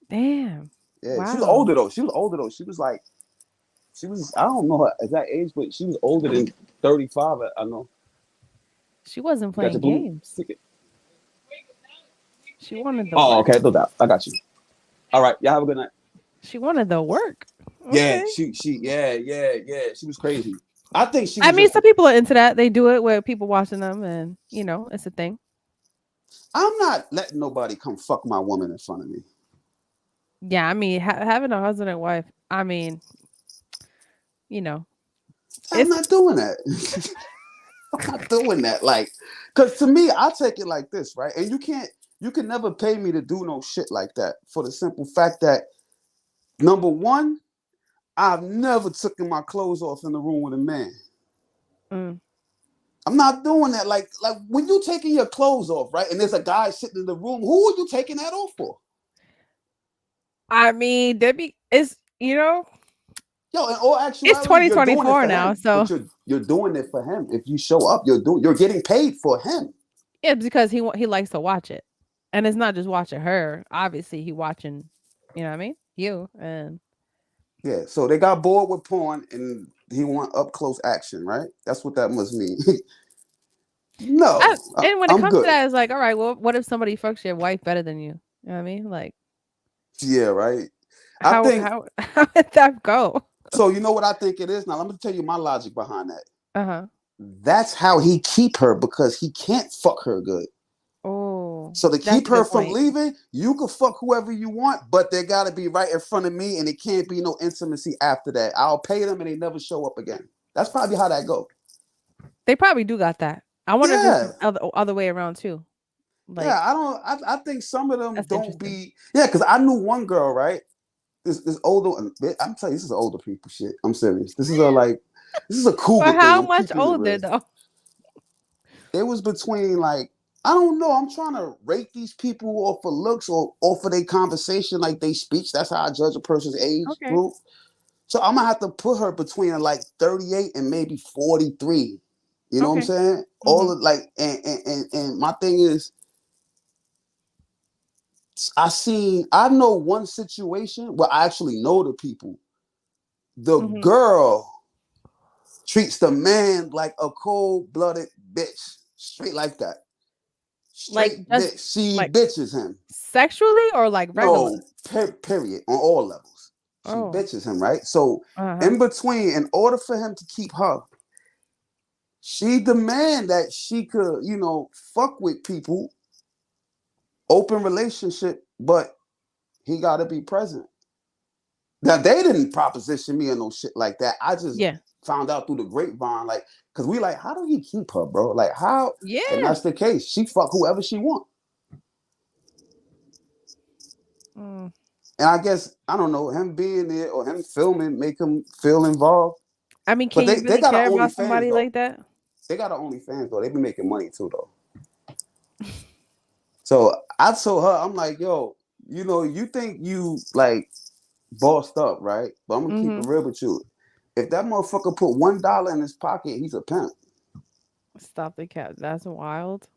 damn! Yeah, she was Wow, older though. She was older though. She was like, she was. I don't know her exact age, but she was older than 35. I know. she wasn't You got your playing blue games. ticket. She wanted the Oh, work. okay. No doubt. I got you. All right. Y'all have a good night. She wanted the work. Yeah, Okay. yeah. She was crazy. I think she I was mean, just. some people are into that. They do it with people watching them, and it's a thing. I'm not letting nobody come fuck my woman in front of me. Yeah, I mean, having a husband and wife. I mean, you know, I'm it's not doing that. I'm not doing that. Like, cause to me, I take it like this, right? And you can never pay me to do no shit like that for the simple fact that number one, I've never taken my clothes off in the room with a man. mm. I'm not doing that. Like when you taking your clothes off, right? And there's a guy sitting in the room, who are you taking that off for? I mean, Debbie, Yo, in all it's actuality, you're doing it 2024 for now, him. so But you're doing it for him. If you show up, you're getting paid for him. it's because he likes to watch it, and it's not just watching her. Obviously, he watching, what I mean, you and Yeah. So they got bored with porn and he want up close action, right? That's what that must mean. I, No, and when it I'm comes to good. that, it's like, all right, well, what if somebody fucks your wife better than you? You know what I mean? Like, Yeah, right. I how think how how did that go? so. You know what I think it is. Now let me tell you my logic behind that. Uh huh. That's how he keep her because he can't fuck her good. Oh, So to that's keep a her good from point. leaving, you can fuck whoever you want, but they gotta be right in front of me, and it can't be no intimacy after that. I'll pay them, and they never show up again. That's probably how that go. They probably do got that. I wonder if it's Yeah, the other way around too. yeah. Like, I don't. I think some of them that's don't interesting. be. Yeah, because I knew one girl, right? This older. I'm telling you, this is older people shit. I'm serious. This is a cougar But thing. how I'm much keeping it older real. though? It was between like I don't know. I'm trying to rate these people off of looks or off of their conversation, like they speech. That's how I judge a person's age Okay. group. So I'm gonna have to put her between like 38 and maybe 43. You know what I'm Okay. saying? All Mhm. of like and my thing is I know one situation where I actually know the people. The Mhm. girl treats the man like a cold-blooded bitch. Straight like that. Like Straight just bitch. She like bitches him. sexually or like regular? No, period. On all levels. She Oh. bitches him, right? So Uh-huh. in between, in order for him to keep her, she demand that she could, fuck with people, open relationship, but he gotta be present. Now they didn't proposition me or no shit like that. I just Yeah. found out through the grapevine, like, cause we like, how do he keep her, bro? Like how? And Yeah. that's the case. She fuck whoever she want. Mm. And I guess I don't know him being there or him filming make him feel involved. I mean, But can you they really got an care about OnlyFans somebody though. like that? They got an OnlyFans though. They be making money too though. So I told her, I'm like, yo, you think you like bossed up, right? But I'm gonna keep it Mhm. real with you. If that motherfucker put $1 in his pocket, he's a pimp. Stop the cat. That's wild.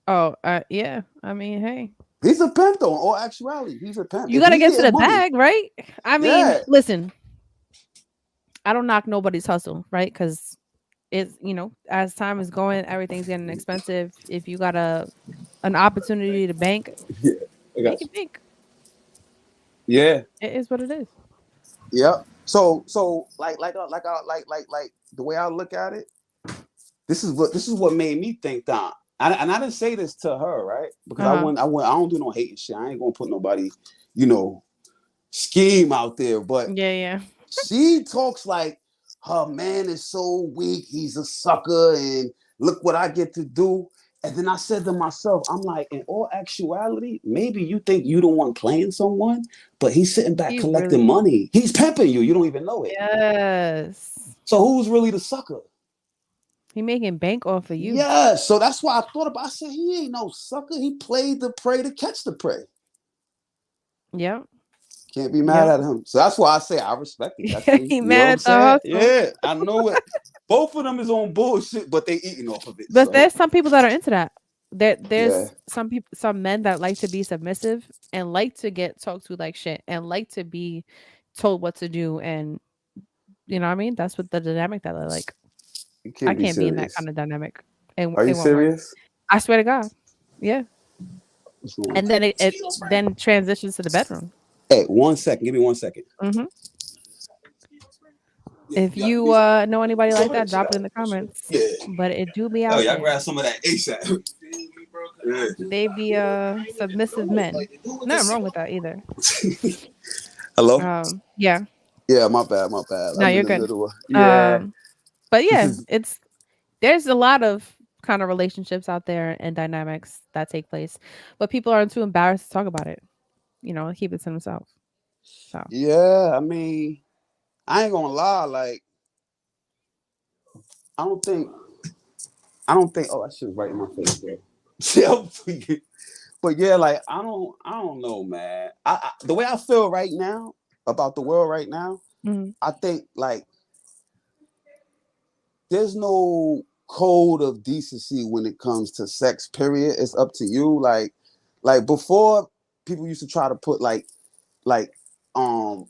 Oh, yeah. I mean, hey. He's a pimp though. In all actuality, he's a pimp. You If got to he's get to getting the money, bag, right? I mean, yeah, listen, I don't knock nobody's hustle, right? Cuz it's, as time is going, everything's getting expensive. If you got an opportunity to bank, yeah, I make got it you. bank. Yeah, It is what it is. yeah. So like the way I look at it, this is what made me think that. And I didn't say this to her, right? Because Uh-huh. I don't do no hating shit. I ain't gonna put nobody, you know, scheme out there. But Yeah, yeah. she talks like her man is so weak, he's a sucker, and Look what I get to do. And then I said to myself, I'm like, in all actuality, maybe you think you the one playing someone, but he's sitting back He really collecting money. He's pimping you. You don't even know it. yes. So who's really the sucker? He making bank off of you. Yeah. So that's why I thought about. I said he ain't no sucker. He played the prey to catch the prey. Yep. Can't be mad Yep. at him. So that's why I say I respect it. That's me. He You know mad what I'm at the saying? hustle. Yeah, I know it. Both of them is on bullshit, but they eating off of it. But So there's some people that are into that. yeah, There's some people, some men that like to be submissive and like to get talked to like shit and like to be told what to do. And you know what I mean? That's what the dynamic that I like. you I can't be can't be in that serious. kind of dynamic. Are you It won't work. serious? I swear to God. Yeah. What's going on? And then it then transitions to the bedroom. Hey, 1 second. Give me 1 second. Hmm. Yeah, If you got you these. know anybody Show like me that, that shit drop it out. in the comments. Yeah. But it do be Oh, out y'all there. grab some of that ASAP. Yeah. They be submissive men. Nothing wrong with that either. Hello? Yeah. Yeah, my bad, my bad. No, I'm in you're the good. middle of yeah. Um, but This yeah, is it's there's a lot of kind of relationships out there and dynamics that take place, but people aren't too embarrassed to talk about it. You know, keep it to themselves. So, yeah, I mean, I ain't gonna lie, like I don't think oh that shit's right in my face, bro. Yeah, but yeah, like I don't know, man. The way I feel right now about the world right now, mhm, I think like there's no code of decency when it comes to sex, period. It's up to you. Like before people used to try to put like um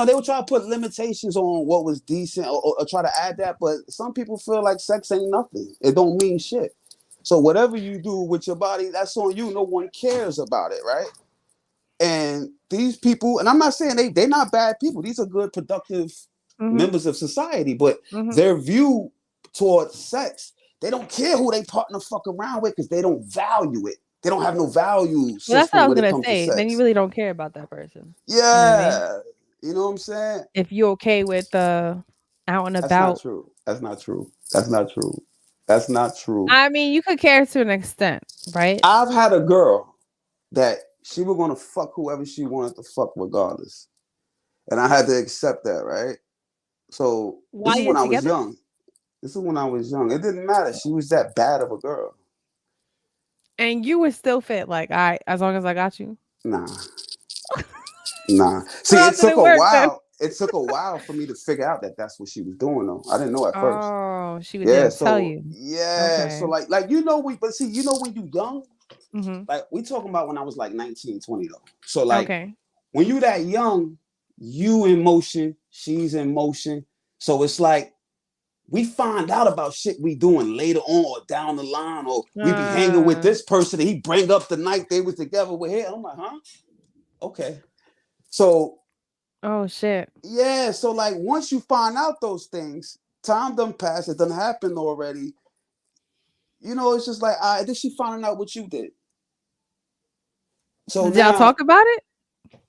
they would try to put limitations on what was decent or try to add that, but some people feel like sex ain't nothing. It don't mean shit. So whatever you do with your body, that's on you. No one cares about it, right? And these people, and I'm not saying they're not bad people. These are good, productive mhm, members of society, but mhm. their view towards sex, they don't care who they partner fuck around with because they don't value it. They don't have no value Well, that's what I system was when it gonna comes to say. Then you sex. really don't care about that person. You know what I mean? Yeah, you know what I'm saying? If you're okay with the out and That's not about, true. That's not true. That's not true. That's not true. I mean, you could care to an extent, right? I've had a girl that she was gonna fuck whoever she wanted to fuck regardless. And I had to accept that, right? So this While is you're when I was together, young. This is when I was young. It didn't matter. She was that bad of a girl. and you were still fit, like, all right, as long as I got you. Nah, nah. See, How it did took it a work then? while. It took a while for me to figure out that that's what she was doing, though. I didn't know at first. Oh, she Yeah. didn't tell So you. yeah. So Okay. like but see, when you young, Mhm. like we talking about when I was like 19, 20 though. So like Okay. when you that young, you in motion, she's in motion. So it's like we find out about shit we doing later on or down the line, or we be hanging with Uh, this person and he bring up the night they was together with him. I'm like, huh? Okay. So oh shit. yeah, so like once you find out those things, time done passed, it done happened already. It's just like I did she finding out what you did. So Did y'all now talk about it?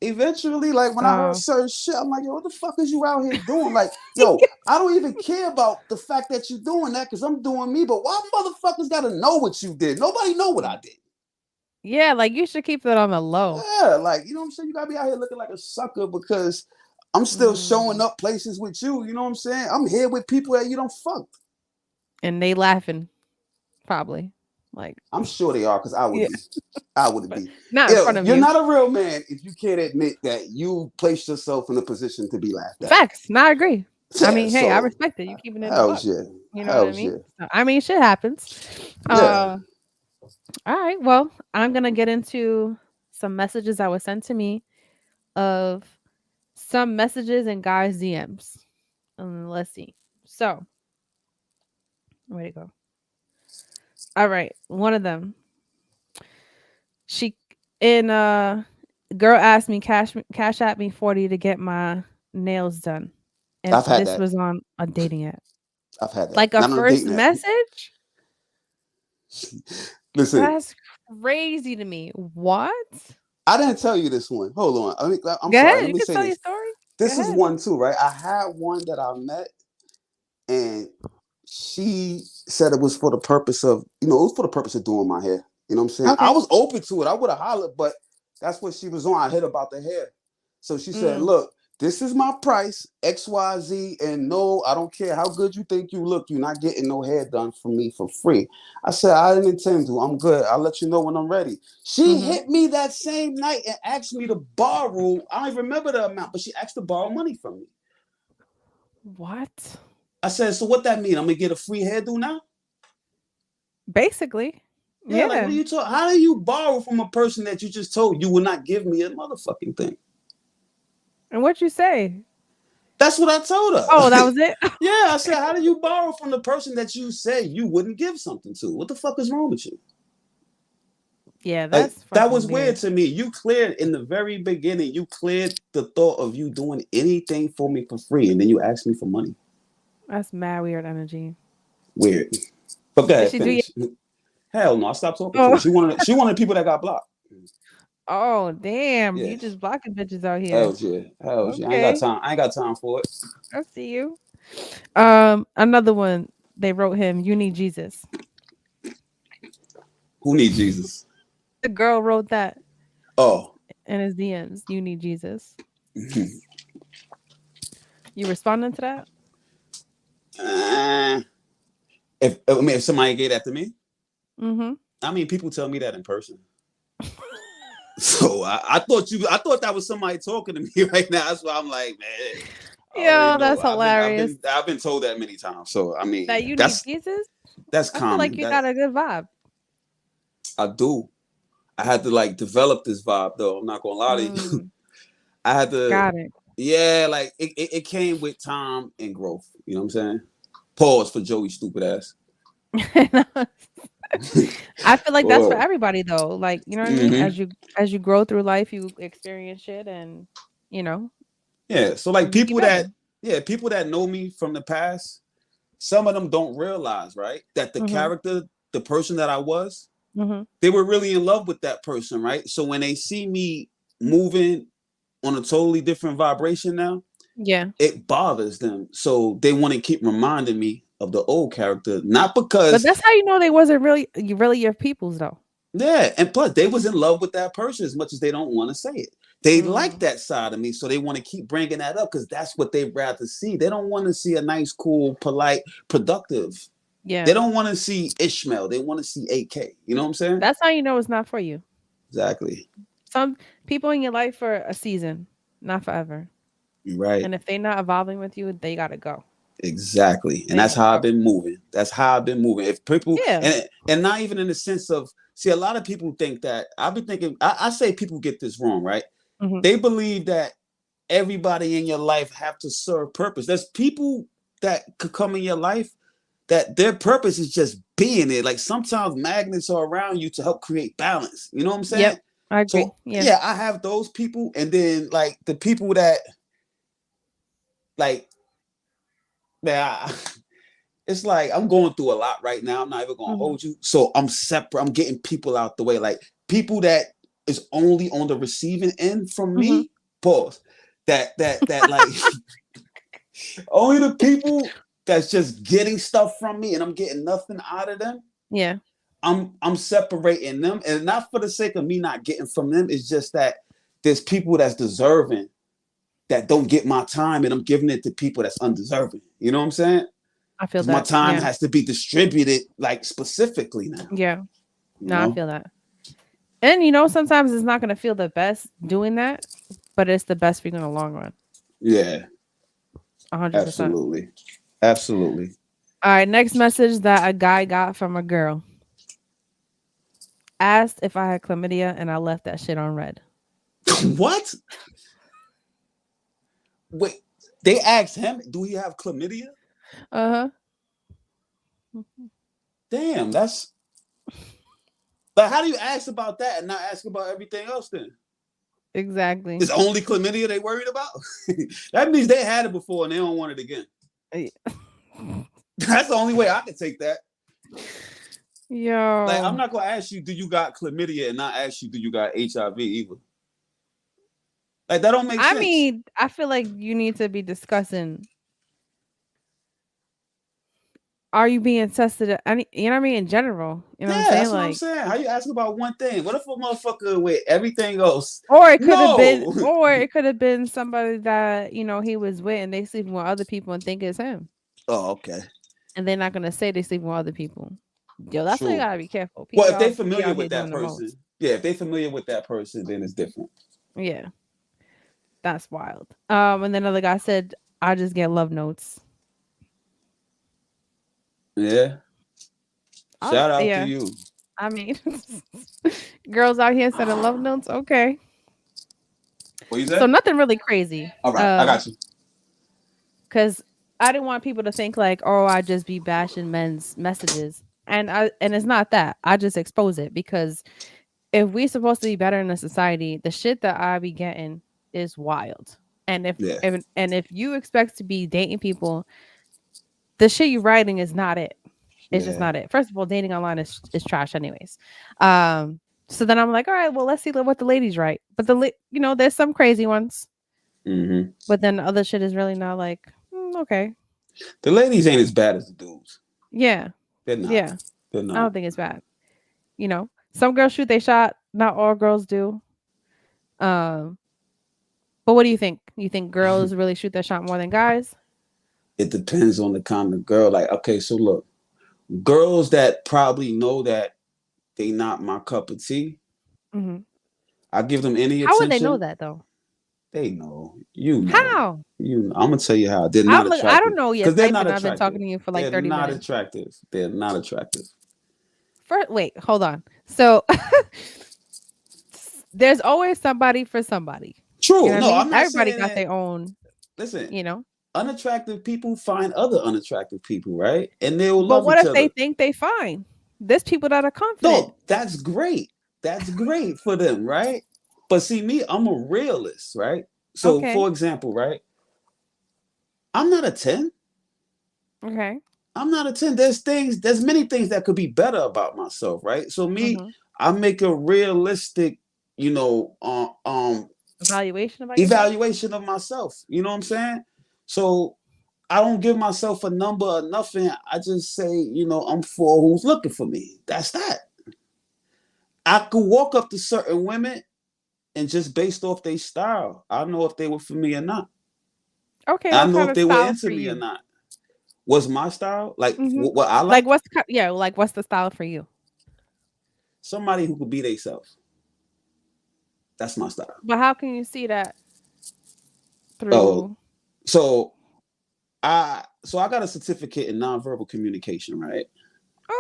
eventually, like when I heard Oh. certain shit, I'm like, yo, what the fuck is you out here doing? Like, yo, I don't even care about the fact that you're doing that because I'm doing me. But why motherfuckers gotta know what you did? Nobody know what I did. Yeah, like you should keep that on the low. Yeah, like you know what I'm saying. You gotta be out here looking like a sucker because I'm still showing Mm. up places with you. You know what I'm saying? I'm here with people that you don't fuck. And they laughing, probably. Like, I'm sure they are because I would yeah, be. I would but be. not in Yo, front of you're you. not a real man if you can't admit that you placed yourself in a position to be laughed at. Facts. No, I agree. I Yeah, mean, hey, I so respect it. You keeping it a hell's buck. yeah. You know what I Hell's mean? yeah. So, I mean, shit happens. Yeah. Uh, all right. Well, I'm gonna get into some messages that were sent to me of some messages in guys' DMs. Let's see. So, where'd it go? All right. One of them. She in girl asked me cash at me 40 to get my nails done. And I've had this that. was on a dating app. I've had that. Like a Not on a first dating app. message? Listen, That's crazy to me. What? I didn't tell you this one. Hold on. I'm Go sorry. ahead. Let You me can say tell your this. story. Go This is ahead. one too, right? I had one that I met, and she said it was for the purpose of, it was for the purpose of doing my hair. You know what I'm saying? I Okay. was open to it. I would have hollered, but that's what she was on. I hit about the hair. So she said, Mm. look, this is my price, XYZ, and no, I don't care how good you think you look, you're not getting no hair done from me for free. I said, I didn't intend to. I'm good. I'll let you know when I'm ready. She Mhm. hit me that same night and asked me to borrow. I don't even remember the amount, but she asked to borrow money from me. What? I said, so what that mean? I'm gonna get a free hairdo now? Basically. Yeah, like what are Yeah. you talking? How do you borrow from a person that you just told you will not give me a motherfucking thing? And what'd you say? That's what I told Oh, her. that was it? Yeah, I said, how do you borrow from the person that you said you wouldn't give something to? What the fuck is wrong with you? Yeah, Like that's that fucking was weird weird. to me. You cleared in the very beginning. You cleared the thought of you doing anything for me for free, and then you asked me for money. That's mad weird energy. Weird. But go Did ahead, she do you? finish. Hell no, I stopped talking to her. Oh. She wanted people that got blocked. Oh, damn. Yeah. You just blocking bitches out here. Hell yeah. Hell yeah. I ain't got Okay. time. I ain't got time for it. I see you. Another one. They wrote him, "You need Jesus." Who needs Jesus? The girl wrote that Oh. in his DMs. "You need Jesus." You responding to that? Uh, if somebody gave that to me, Mhm. I mean, people tell me that in person. So I thought that was somebody talking to me right now. That's why I'm like, man, I already Yo, know. that's I've been I've hilarious. been I've been told that many times. So I mean, That you need that's Jesus? that's I feel like common. you That got a good vibe. I do. I had to like develop this vibe though. I'm not gonna lie to you. Mm, I had to, got it. yeah, like it came with time and growth. You know what I'm saying? Pause for Joey stupid ass. I feel like that's for Oh, everybody though. Like, you know what I mean? mm-hmm. As you grow through life, you experience shit and you know, Yeah. So like you make it people that, better. yeah, people that know me from the past, some of them don't realize, right, that the Mhm. character, the person that I was, Mhm. they were really in love with that person, right? So when they see me moving on a totally different vibration now, Yeah. it bothers them. So they want to keep reminding me of the old character, not But because, that's how you know they wasn't really your peoples though. yeah, and plus they was in love with that person as much as they don't want to say it. They like Mm. that side of me, so they want to keep bringing that up because that's what they'd rather see. They don't want to see a nice, cool, polite, productive. They Yeah. don't want to see Ishmael. They want to see AK. You know what I'm saying? That's how you know it's not for you. Exactly. Some people in your life for a season, not forever. You're right. And if they not evolving with you, they gotta go. Exactly. And They that's gotta how I've go. been moving. That's how I've been moving. If people Yeah. and not even in the sense of, see, a lot of people think that I've been thinking, I say people get this wrong, right? Mhm. They believe that everybody in your life have to serve purpose. There's people that could come in your life that their purpose is just being there. Like sometimes magnets are around you to help create balance. You know what I'm saying? Yep. I agree. So Yeah. yeah, I have those people, and then like the people that like, man, it's like I'm going through a lot right now. I'm not even gonna Mhm. hold you. So I'm separate. I'm getting people out the way. Like people that is only on the receiving end from Mhm. me. Pause. That like only the people that's just getting stuff from me and I'm getting nothing out of them. Yeah. I'm separating them, and not for the sake of me not getting from them. It's just that there's people that's deserving that don't get my time, and I'm giving it to people that's undeserving. You know what I'm saying? I feel Because my that. time Yeah. has to be distributed like specifically now. Yeah. You No, I know? feel that. And sometimes it's not gonna feel the best doing that, but it's the best for you in the long run. Yeah, 100%. absolutely, absolutely. All right, next message that a guy got from a girl. Asked if I had chlamydia and I left that shit on red. What? Wait, they asked him, "Do he have chlamydia?" Uh-huh. Damn, that's like, how do you ask about that and not ask about everything else? Then Exactly. it's only chlamydia they worried about. That means they had it before and they don't want it again. Eh, That's the only way I can take that. Like, I'm Yo. not gonna ask you, do you got chlamydia, and not ask you, do you got HIV either. Like, that don't make I sense. mean, I feel like you need to be discussing are you being tested at any, you know what I mean, in general? You know what I'm Yeah, saying? that's what I'm Like, saying. How you asking about one thing? What if a motherfucker with everything else? or it could have been, No. or it could have been somebody that, he was with and they sleeping with other people and think it's him. Oh, okay. And they're not gonna say they sleeping with other people. Yo, that's why you True. gotta be careful. Well, People if they out be familiar out here with that doing the person, most. yeah, if they familiar with that person, then it's different. Yeah, that's wild. And then another guy said, I just get love notes. Yeah. Shout out to Yeah. you. I mean, girls out here sending love notes. Okay. What you So say? nothing really crazy. All right, I got you. Cause I didn't want people to think like, oh, I just be bashing men's messages. And it's not that. I just expose it because if we supposed to be better in a society, the shit that I be getting is wild. And Yeah. if you expect to be dating people, the shit you writing is not it. It's just Yeah. not it. First of all, dating online is trash anyways. Um, so then I'm like, all right, well, let's see what the ladies write. But there's some crazy ones, Mm-hmm. but then the other shit is really not like, okay, The ladies ain't as bad as the dudes. yeah, They're not. yeah. They're I not. don't think it's bad. Some girls shoot they shot. Not all girls do. Um, but what do you think? You think girls really shoot their shot more than guys? It depends on the kind of girl. Like, okay, so look, girls that probably know that they not my cup of tea, Hmm. I give them any How would they know attention. that though? They know. You know. How? You know. I'm gonna tell you how. They're not I attractive. don't know your Because they're type, not and I've been attractive. talking to you for like They're 30 not minutes. attractive. They're not attractive. First, wait, hold on. So there's always somebody for somebody. You True. know what I No, mean? I'm not Everybody saying got that. their own, Listen, you know. unattractive people find other unattractive people, right? And they will But love what each if they other. think they fine? There's people that are confident. No, that's great. That's great for them, right? But see, me, I'm a realist, right? So, Okay. for example, right? I'm not a 10. Okay. I'm not a 10. There's many things that could be better about myself, right? So me, Hmm. I make a realistic, you know, Evaluation about yourself. evaluation of myself. You know what I'm saying? So I don't give myself a number or nothing. I just say, I'm for who's looking for me. That's that. I could walk up to certain women and just based off their style, I know if they were for me or not. Okay, I what know kind if of they were style into for me or you? not. What's my style? Like Hmm. what I Like like? what's the style for you? Somebody who could be themselves. That's my style. But how can you see that Oh, through? so I got a certificate in nonverbal communication, right?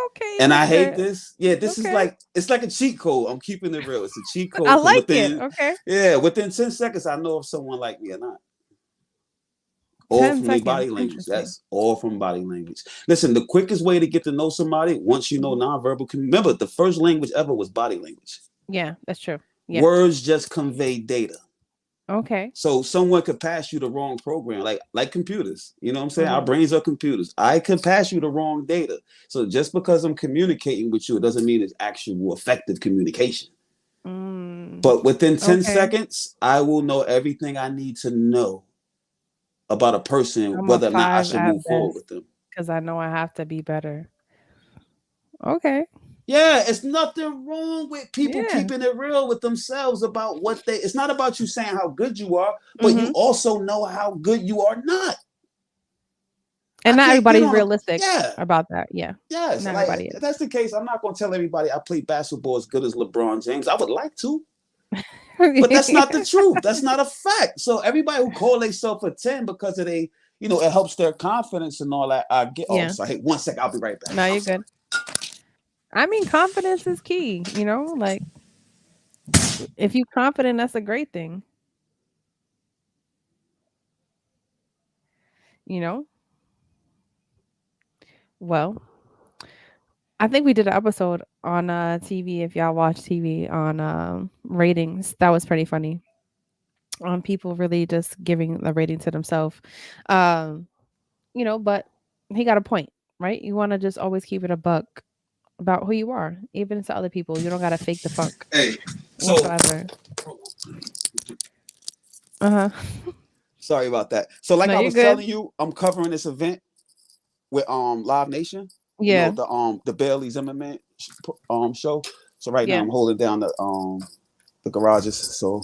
Okay, And I hate Mister. this. Yeah, this is Okay, like it's like a cheat code. I'm keeping it real. It's a cheat I code because like it. Okay, within 10 seconds, I know if someone like me or not. All 10 from their seconds. body language. Interesting. That's all from body language. Listen, the quickest way to get to know somebody once you know Hmm. nonverbal. Remember, the first language ever was body language. Yeah, that's true. Yeah. Words just convey data. Okay. So someone could pass you the wrong program, like computers. You know what I'm saying? Our Hmm. brains are computers. I can pass you the wrong data. So just because I'm communicating with you, it doesn't mean it's actual effective communication. Mm. But within 10 Okay. seconds, I will know everything I need to know about a person, I'm a whether or not I 5 should at move forward best with them. because I know I have to be better. Okay. Yeah, it's nothing wrong with people Yeah. keeping it real with themselves about what they. It's not about you saying how good you are, but you Hmm. also know how good you are not. I And not can't get everybody's on a. realistic Yeah, about that. Yeah. yes. Not Like everybody if is. that's the case, I'm not going to tell everybody I play basketball as good as LeBron James. I would like to, but that's not the truth. That's not a fact. So everybody who call themselves a 10 because of it helps their confidence and all that. I get. Oh, Yeah. sorry. Hey, one second. I'll be right back. No, you're good. I mean, confidence is key, like if you confident, that's a great thing, you know? Well, I think we did an episode on TV if y'all watch TV on ratings. That was pretty funny. On people really just giving the rating to themselves. Um, but he got a point, right? You want to just always keep it a buck about who you are, even to other people. You don't got to fake the funk Hey, so whatsoever. Uh-huh. sorry about that. So, like No, I you're was good. telling you, I'm covering this event with Live Nation. You know Yeah. the Bailey Zimmerman show. So right now Yeah. I'm holding down the garages. So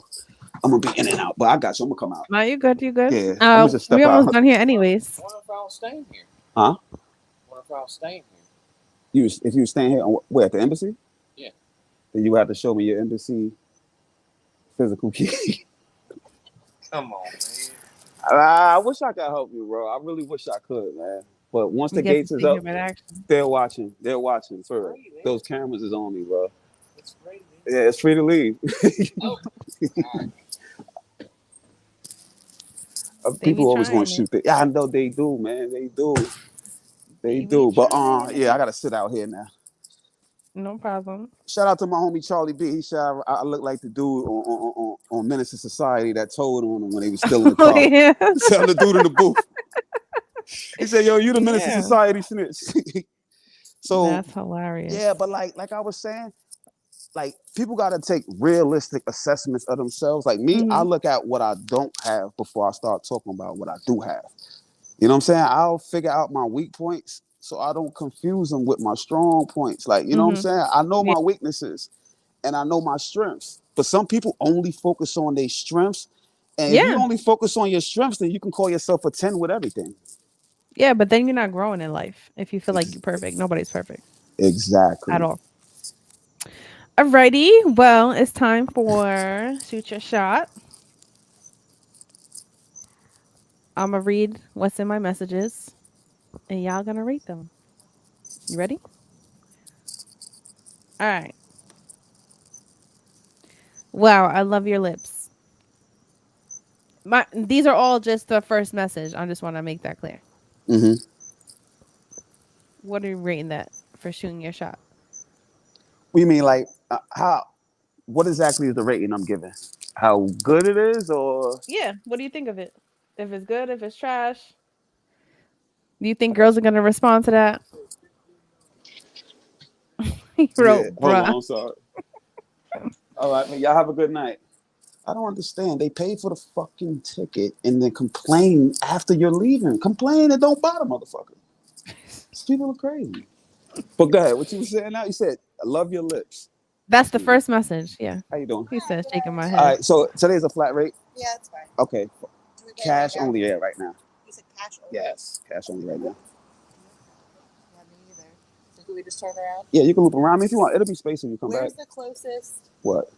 I'm gonna be in and out, but I got you. I'm gonna come out. No, you good. You good. Yeah, I'm gonna just We step almost out. done here, anyways. What if I was staying here? Huh? What if I was staying here? If you were staying here, where at the embassy, Yeah. then you would have to show me your embassy physical key. Come on, man. I wish I could help you, bro. I really wish I could, man. But once You the get to gates is see up, him in action. they're watching. They're watching. It's For free, man. those cameras is on me, bro. It's free, man. Yeah, it's free to leave. Oh, all right. They be People always gonna trying it. shoot it. Yeah, I know they do, man. They do. They They be do. But trying yeah, it. I gotta sit out here now. No problem. Shout out to my homie Charlie B. He said I look like the dude on Menace to Society that told on him when they was still in the Oh car. yeah. Telling the dude in the booth. He said, "Yo, you the Menace to Yeah. Society snitch." So That's hilarious. yeah, but like I was saying, like people got to take realistic assessments of themselves. Like me, I Mhm. look at what I don't have before I start talking about what I do have. You know what I'm saying? I'll figure out my weak points so I don't confuse them with my strong points. Like, you know what I'm Mhm. saying? I know Yeah. my weaknesses and I know my strengths. But some people only focus on their strengths. And if you Yeah. only focus on your strengths, then you can call yourself a 10 with everything. Yeah, but then you're not growing in life if you feel like Ex- you're perfect. Nobody's perfect at exactly. all. Alrighty. Well, it's time for shoot your shot. I'm gonna read what's in my messages, and y'all gonna rate them. You ready? All right. Wow, I love your lips. These are all just the first message. I just want to make that clear. Hmm. What are you rating that for shooting your shot? What do you mean, like, what exactly is the rating I'm giving? How good it is, or Yeah. What do you think of it? If it's good, if it's trash, do you think girls are gonna respond to that? He yeah, wrote, hold on, "Bruh." I'm sorry. All right, man, y'all have a good night. I don't understand. They pay for the fucking ticket and then complain after you're leaving. Complain and don't buy the motherfucker. These people are crazy. But go ahead. What you were saying now? You said, I love your lips. That's the Yeah. first message. Yeah. How you doing? He said, shaking my All head. right. So today's a flat rate. Yeah, it's fine. Okay. Do we pay Cash right now? only, yeah, right now. You said cash only? Yes. Cash only right now. Yeah, me either. So do we just turn around? Yeah, you can loop around me if you want. It'll be space when you come Where's back. the closest What?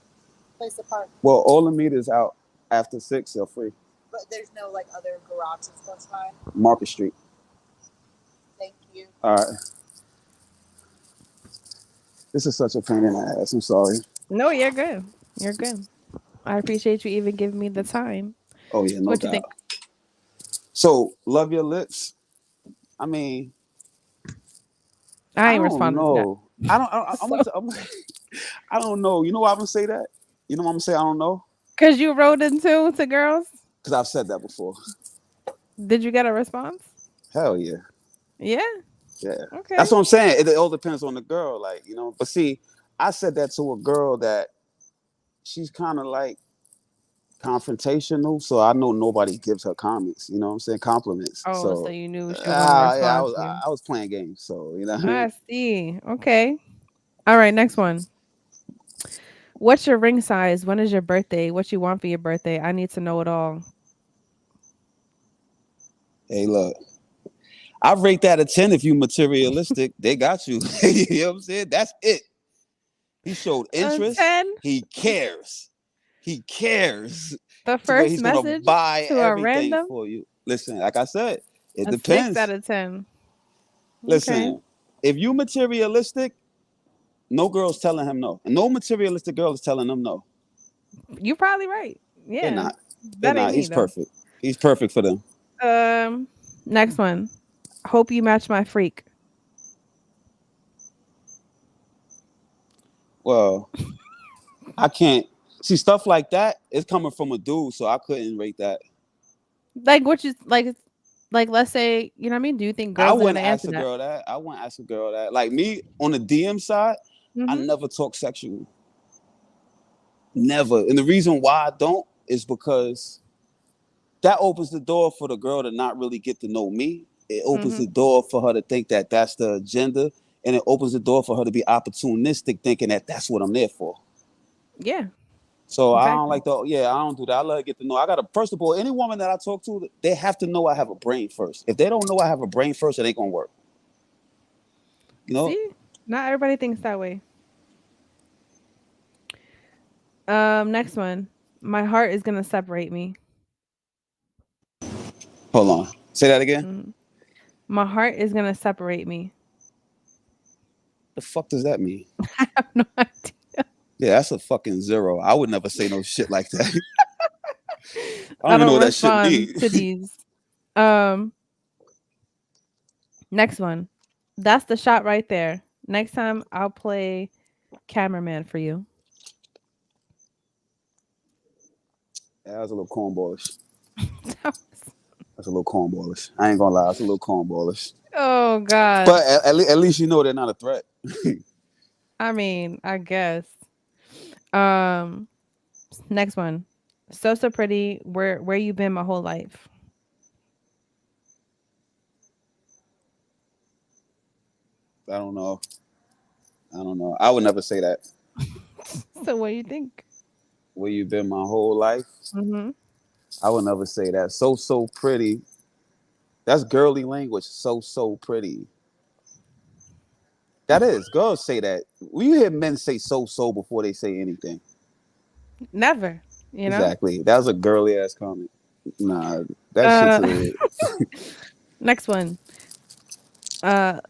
place to park? Well, all the meters out after 6 are free. But there's no like other garages close by. Market Street. Thank you. All right. This is such a pain in the ass. I'm sorry. No, you're good. You're good. I appreciate you even giving me the time. Oh yeah, So no what you doubt. think? So love your lips. I mean, I I ain't don't responding to that. know. I don't. I'm So, I don't know. You know why I'm gonna say that? You know why I'm gonna say I don't know? cause you wrote into to girls, Because I've said that before. did you get a response? Hell yeah, Yeah. yeah. Okay. That's what I'm saying. It all depends on the girl, like you know. But see, I said that to a girl that she's kind of like confrontational, so I know nobody gives her comments. You know what I'm saying? Compliments. Oh, so So you knew she was gonna yeah, respond to you. I was playing games. So you know what I mean? I see. Okay. All right. Next one. What's your ring size? When is your birthday? What you want for your birthday? I need to know it all. Hey, look. I rate that a 10 if you materialistic. They got you. You know what I'm saying? That's it. He showed A interest. 10. He cares. He cares The to where first he's gonna message buy to a everything random, for you. Listen, like I said, it a 6 out depends. of 10. Okay. Listen, if you materialistic, no girl's telling him no. And no materialistic girl is telling him no. You're probably right. They're Yeah. not. They're That ain't not. me He's though. perfect. He's perfect for them. Um, Next one. Hope you match my freak. Well, I can't see stuff like that. It's coming from a dude, so I couldn't rate that. Like what you like let's say, you know what I mean? Do you think I girls are wouldn't gonna ask answer a that? girl that. I wouldn't ask a girl that. Like me on the DM side, I Mhm. never talk sexual. Never. And the reason why I don't is because that opens the door for the girl to not really get to know me it opens Mhm. the door for her to think that that's the agenda, and it opens the door for her to be opportunistic, thinking that that's what I'm there for. Yeah, So I don't exactly. like the yeah, I don't do that. I let her get to know. I gotta first of all, any woman that I talk to, they have to know I have a brain first. If they don't know I have a brain first, it ain't gonna work. You know? See? Not everybody thinks that way. Next one. My heart is gonna separate me. Hold on. Say that again. Mhm. My heart is gonna separate me. The fuck does that mean? I have no idea. Yeah, that's a fucking zero. I would never say no shit like that. I don't I even know don't what that shit respond mean. to these. Um, Next one. That's the shot right there. Next time I'll play cameraman for you. Yeah, that was a little cornballish. That was- That's a little cornballish. I ain't gonna lie, it's a little cornballish. Oh God. But at least you know they're not a threat. I mean, I guess. Um, Next one. So pretty. Where you been my whole life? I don't know. I don't know. I would never say that. So what do you think? Where you been my whole life? Mhm. I would never say that. So pretty. That's girly language. So pretty. That is. Girls say that. When you hear men say so before they say anything. Never. You know. Exactly. That was a girly ass comment. Nah, that shit's Uh, a. Next one.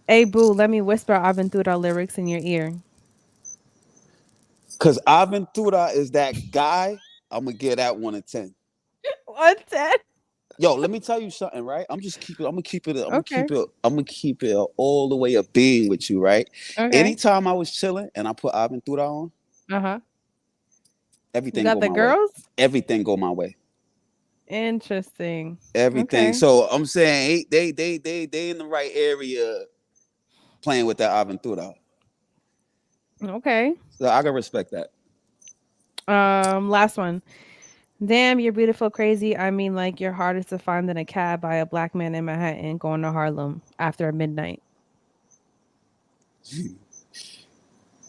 Hey boo, let me whisper I've been through the lyrics in your ear. Cause Ivan Tura is that guy. I'm gonna give that 1 to 10. What's that? Yo, let me tell you something, right? I'm just keep it. I'm gonna keep it. I'm gonna Okay. keep it. I'm gonna keep it all the way up being with you, right? Okay. Anytime I was chilling and I put Ivan Tura on, Uh huh. You everything got go the my way. girls? Everything go my way. Interesting. Everything. Okay. So I'm saying they in the right area playing with that Ivan Tura. Okay. So I can respect that. Last one. Damn, you're beautiful, crazy. I mean, like you're harder to find than a cab by a black man in Manhattan going to Harlem after midnight.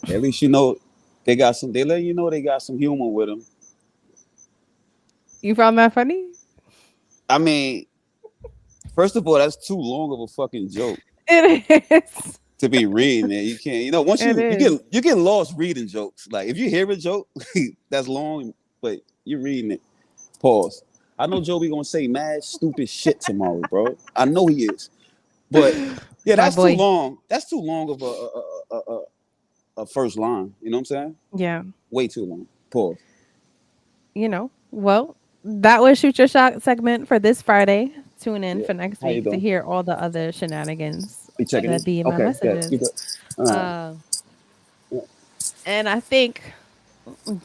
At least you know they got some. They let you know they got some humor with them. You found that funny? I mean, first of all, that's too long of a fucking joke It is. to be reading it. You can't. You know, once It is. you get lost reading jokes. Like if you hear a joke that's long, but you're reading it. Pause. I know Joey gonna say mad stupid shit tomorrow, bro. I know he is. But yeah, My that's too boy. long. That's too long of a first line. You know what I'm saying? Yeah. Way too long. Pause. Well, that was Shoot Your Shot segment for this Friday. Tune in Yeah. for next How you week to doing? hear all the other shenanigans You checking that in? be in my Okay, good. You messages. good? All right. Uh, and I think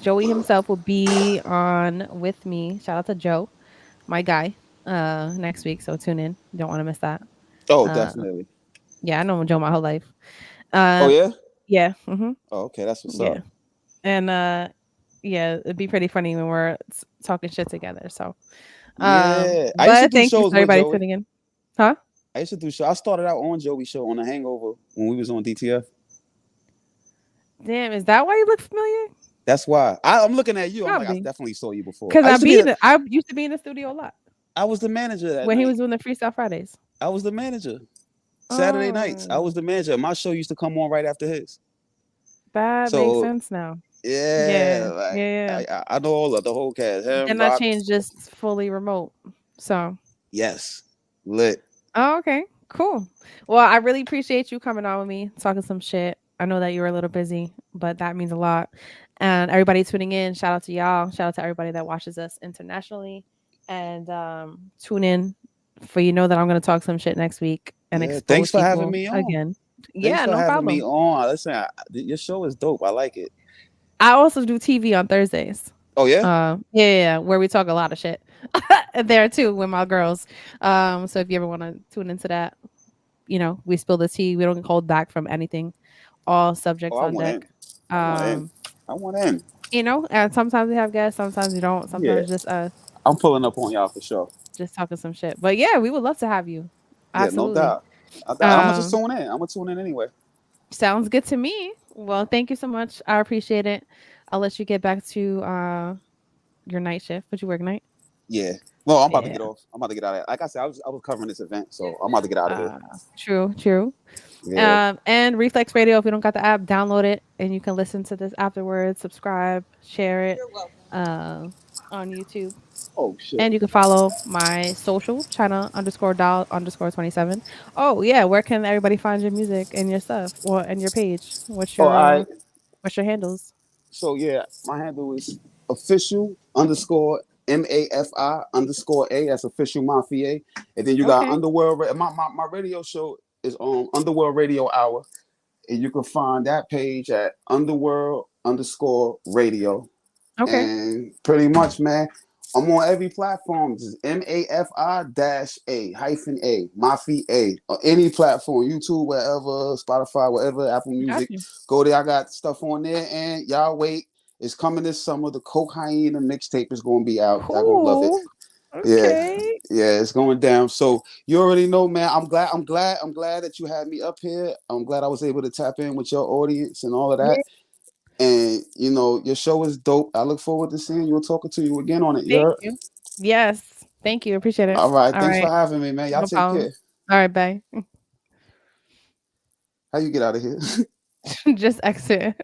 Joey himself will be on with me. Shout out to Joe, my guy, next week. So tune in. Don't want to miss that. Oh, Uh, definitely. yeah, I know Joe my whole life. Oh Uh, yeah. yeah, hmm Oh, okay. That's what's yeah, up. and yeah, it'd be pretty funny when we're talking shit together. So, Yeah, I used to but do thank you shows for with everybody Joey. tuning in. Huh? I used to do show. I started out on Joey's show on the Hangover when we was on DTF. Damn, is that why you look familiar? That's why I'm looking at you. I'm like, I Probably definitely saw you before. because I used to be in the studio a lot I was the manager that when he night. was doing the Freestyle Fridays. I was the manager. Saturday nights, I was Oh, the manager. My show used to come on right after his. that makes So sense now. yeah, Yeah, like yeah, I know all of the whole cast. yeah. Him, Then I Rock, changed just fully remote. So, yes, lit. oh, okay, cool. Well, I really appreciate you coming on with me, talking some shit. I know that you were a little busy, but that means a lot. And everybody tuning in, shout out to y'all. Shout out to everybody that watches us internationally. And tune in for that I'm going to talk some shit next week and Yeah, thanks expose for having people me on. again. Thanks Yeah, for no having me problem. on. Listen, your show is dope. I like it. I also do TV on Thursdays. Oh yeah. Yeah, where we talk a lot of shit there too with my girls. So if you ever want to tune into that, we spill the tea. We don't hold back from anything. All Oh, subjects I on want in. deck. I want in. Um, I want in. and sometimes we have guests, sometimes we don't. Yeah, Sometimes just us I'm pulling up on y'all for sure. just talking some shit. But yeah, we would love to have you. Yeah, no Absolutely. doubt. I'm gonna just Um, tune in. I'm gonna tune in anyway. sounds good to me. Well, thank you so much. I appreciate it. I'll let you get back to your night shift. Would you work night? Yeah. Well, I'm about to Yeah. get off. I'm about to get out of it. Like I said, I was covering this event, so I'm about to get out of here. Uh, true, true. Yeah. And Reflex Radio, if you don't got the app, download it and you can listen to this afterwards, subscribe, share it You're welcome. uh, on YouTube. Oh shit. And you can follow my social, China underscore doll underscore 27. Oh yeah, where can everybody find your music and your stuff? Or and your page? Oh, I. What's your handles? So yeah, my handle is official underscore MAFI underscore A. That's official mafia. And then you got Okay. Underworld. My radio show is on Underworld Radio Hour, and you can find that page at Underworld underscore Radio. Okay. And pretty much, man, I'm on every platform. Just MAFI dash A hyphen A, Mafi A, or any platform, YouTube, wherever, Spotify, whatever, Apple Got Music. you. Go there. I got stuff on there. And y'all wait. It's coming this summer. The Cocaine mixtape is going to be out. Y'all going to love it. Cool. Yeah. Okay. Yeah, it's going down. So you already know, man. I'm glad that you had me up here. I'm glad I was able to tap in with your audience and all of that. Yeah. And your show is dope. I look forward to seeing you and talking to you again on it. Thank Yeah. you. Yes. Thank you. Appreciate it. All right. All Thanks for right. having me, man. Y'all No take problem. care. All right. Bye. How you get out of here? Just exit.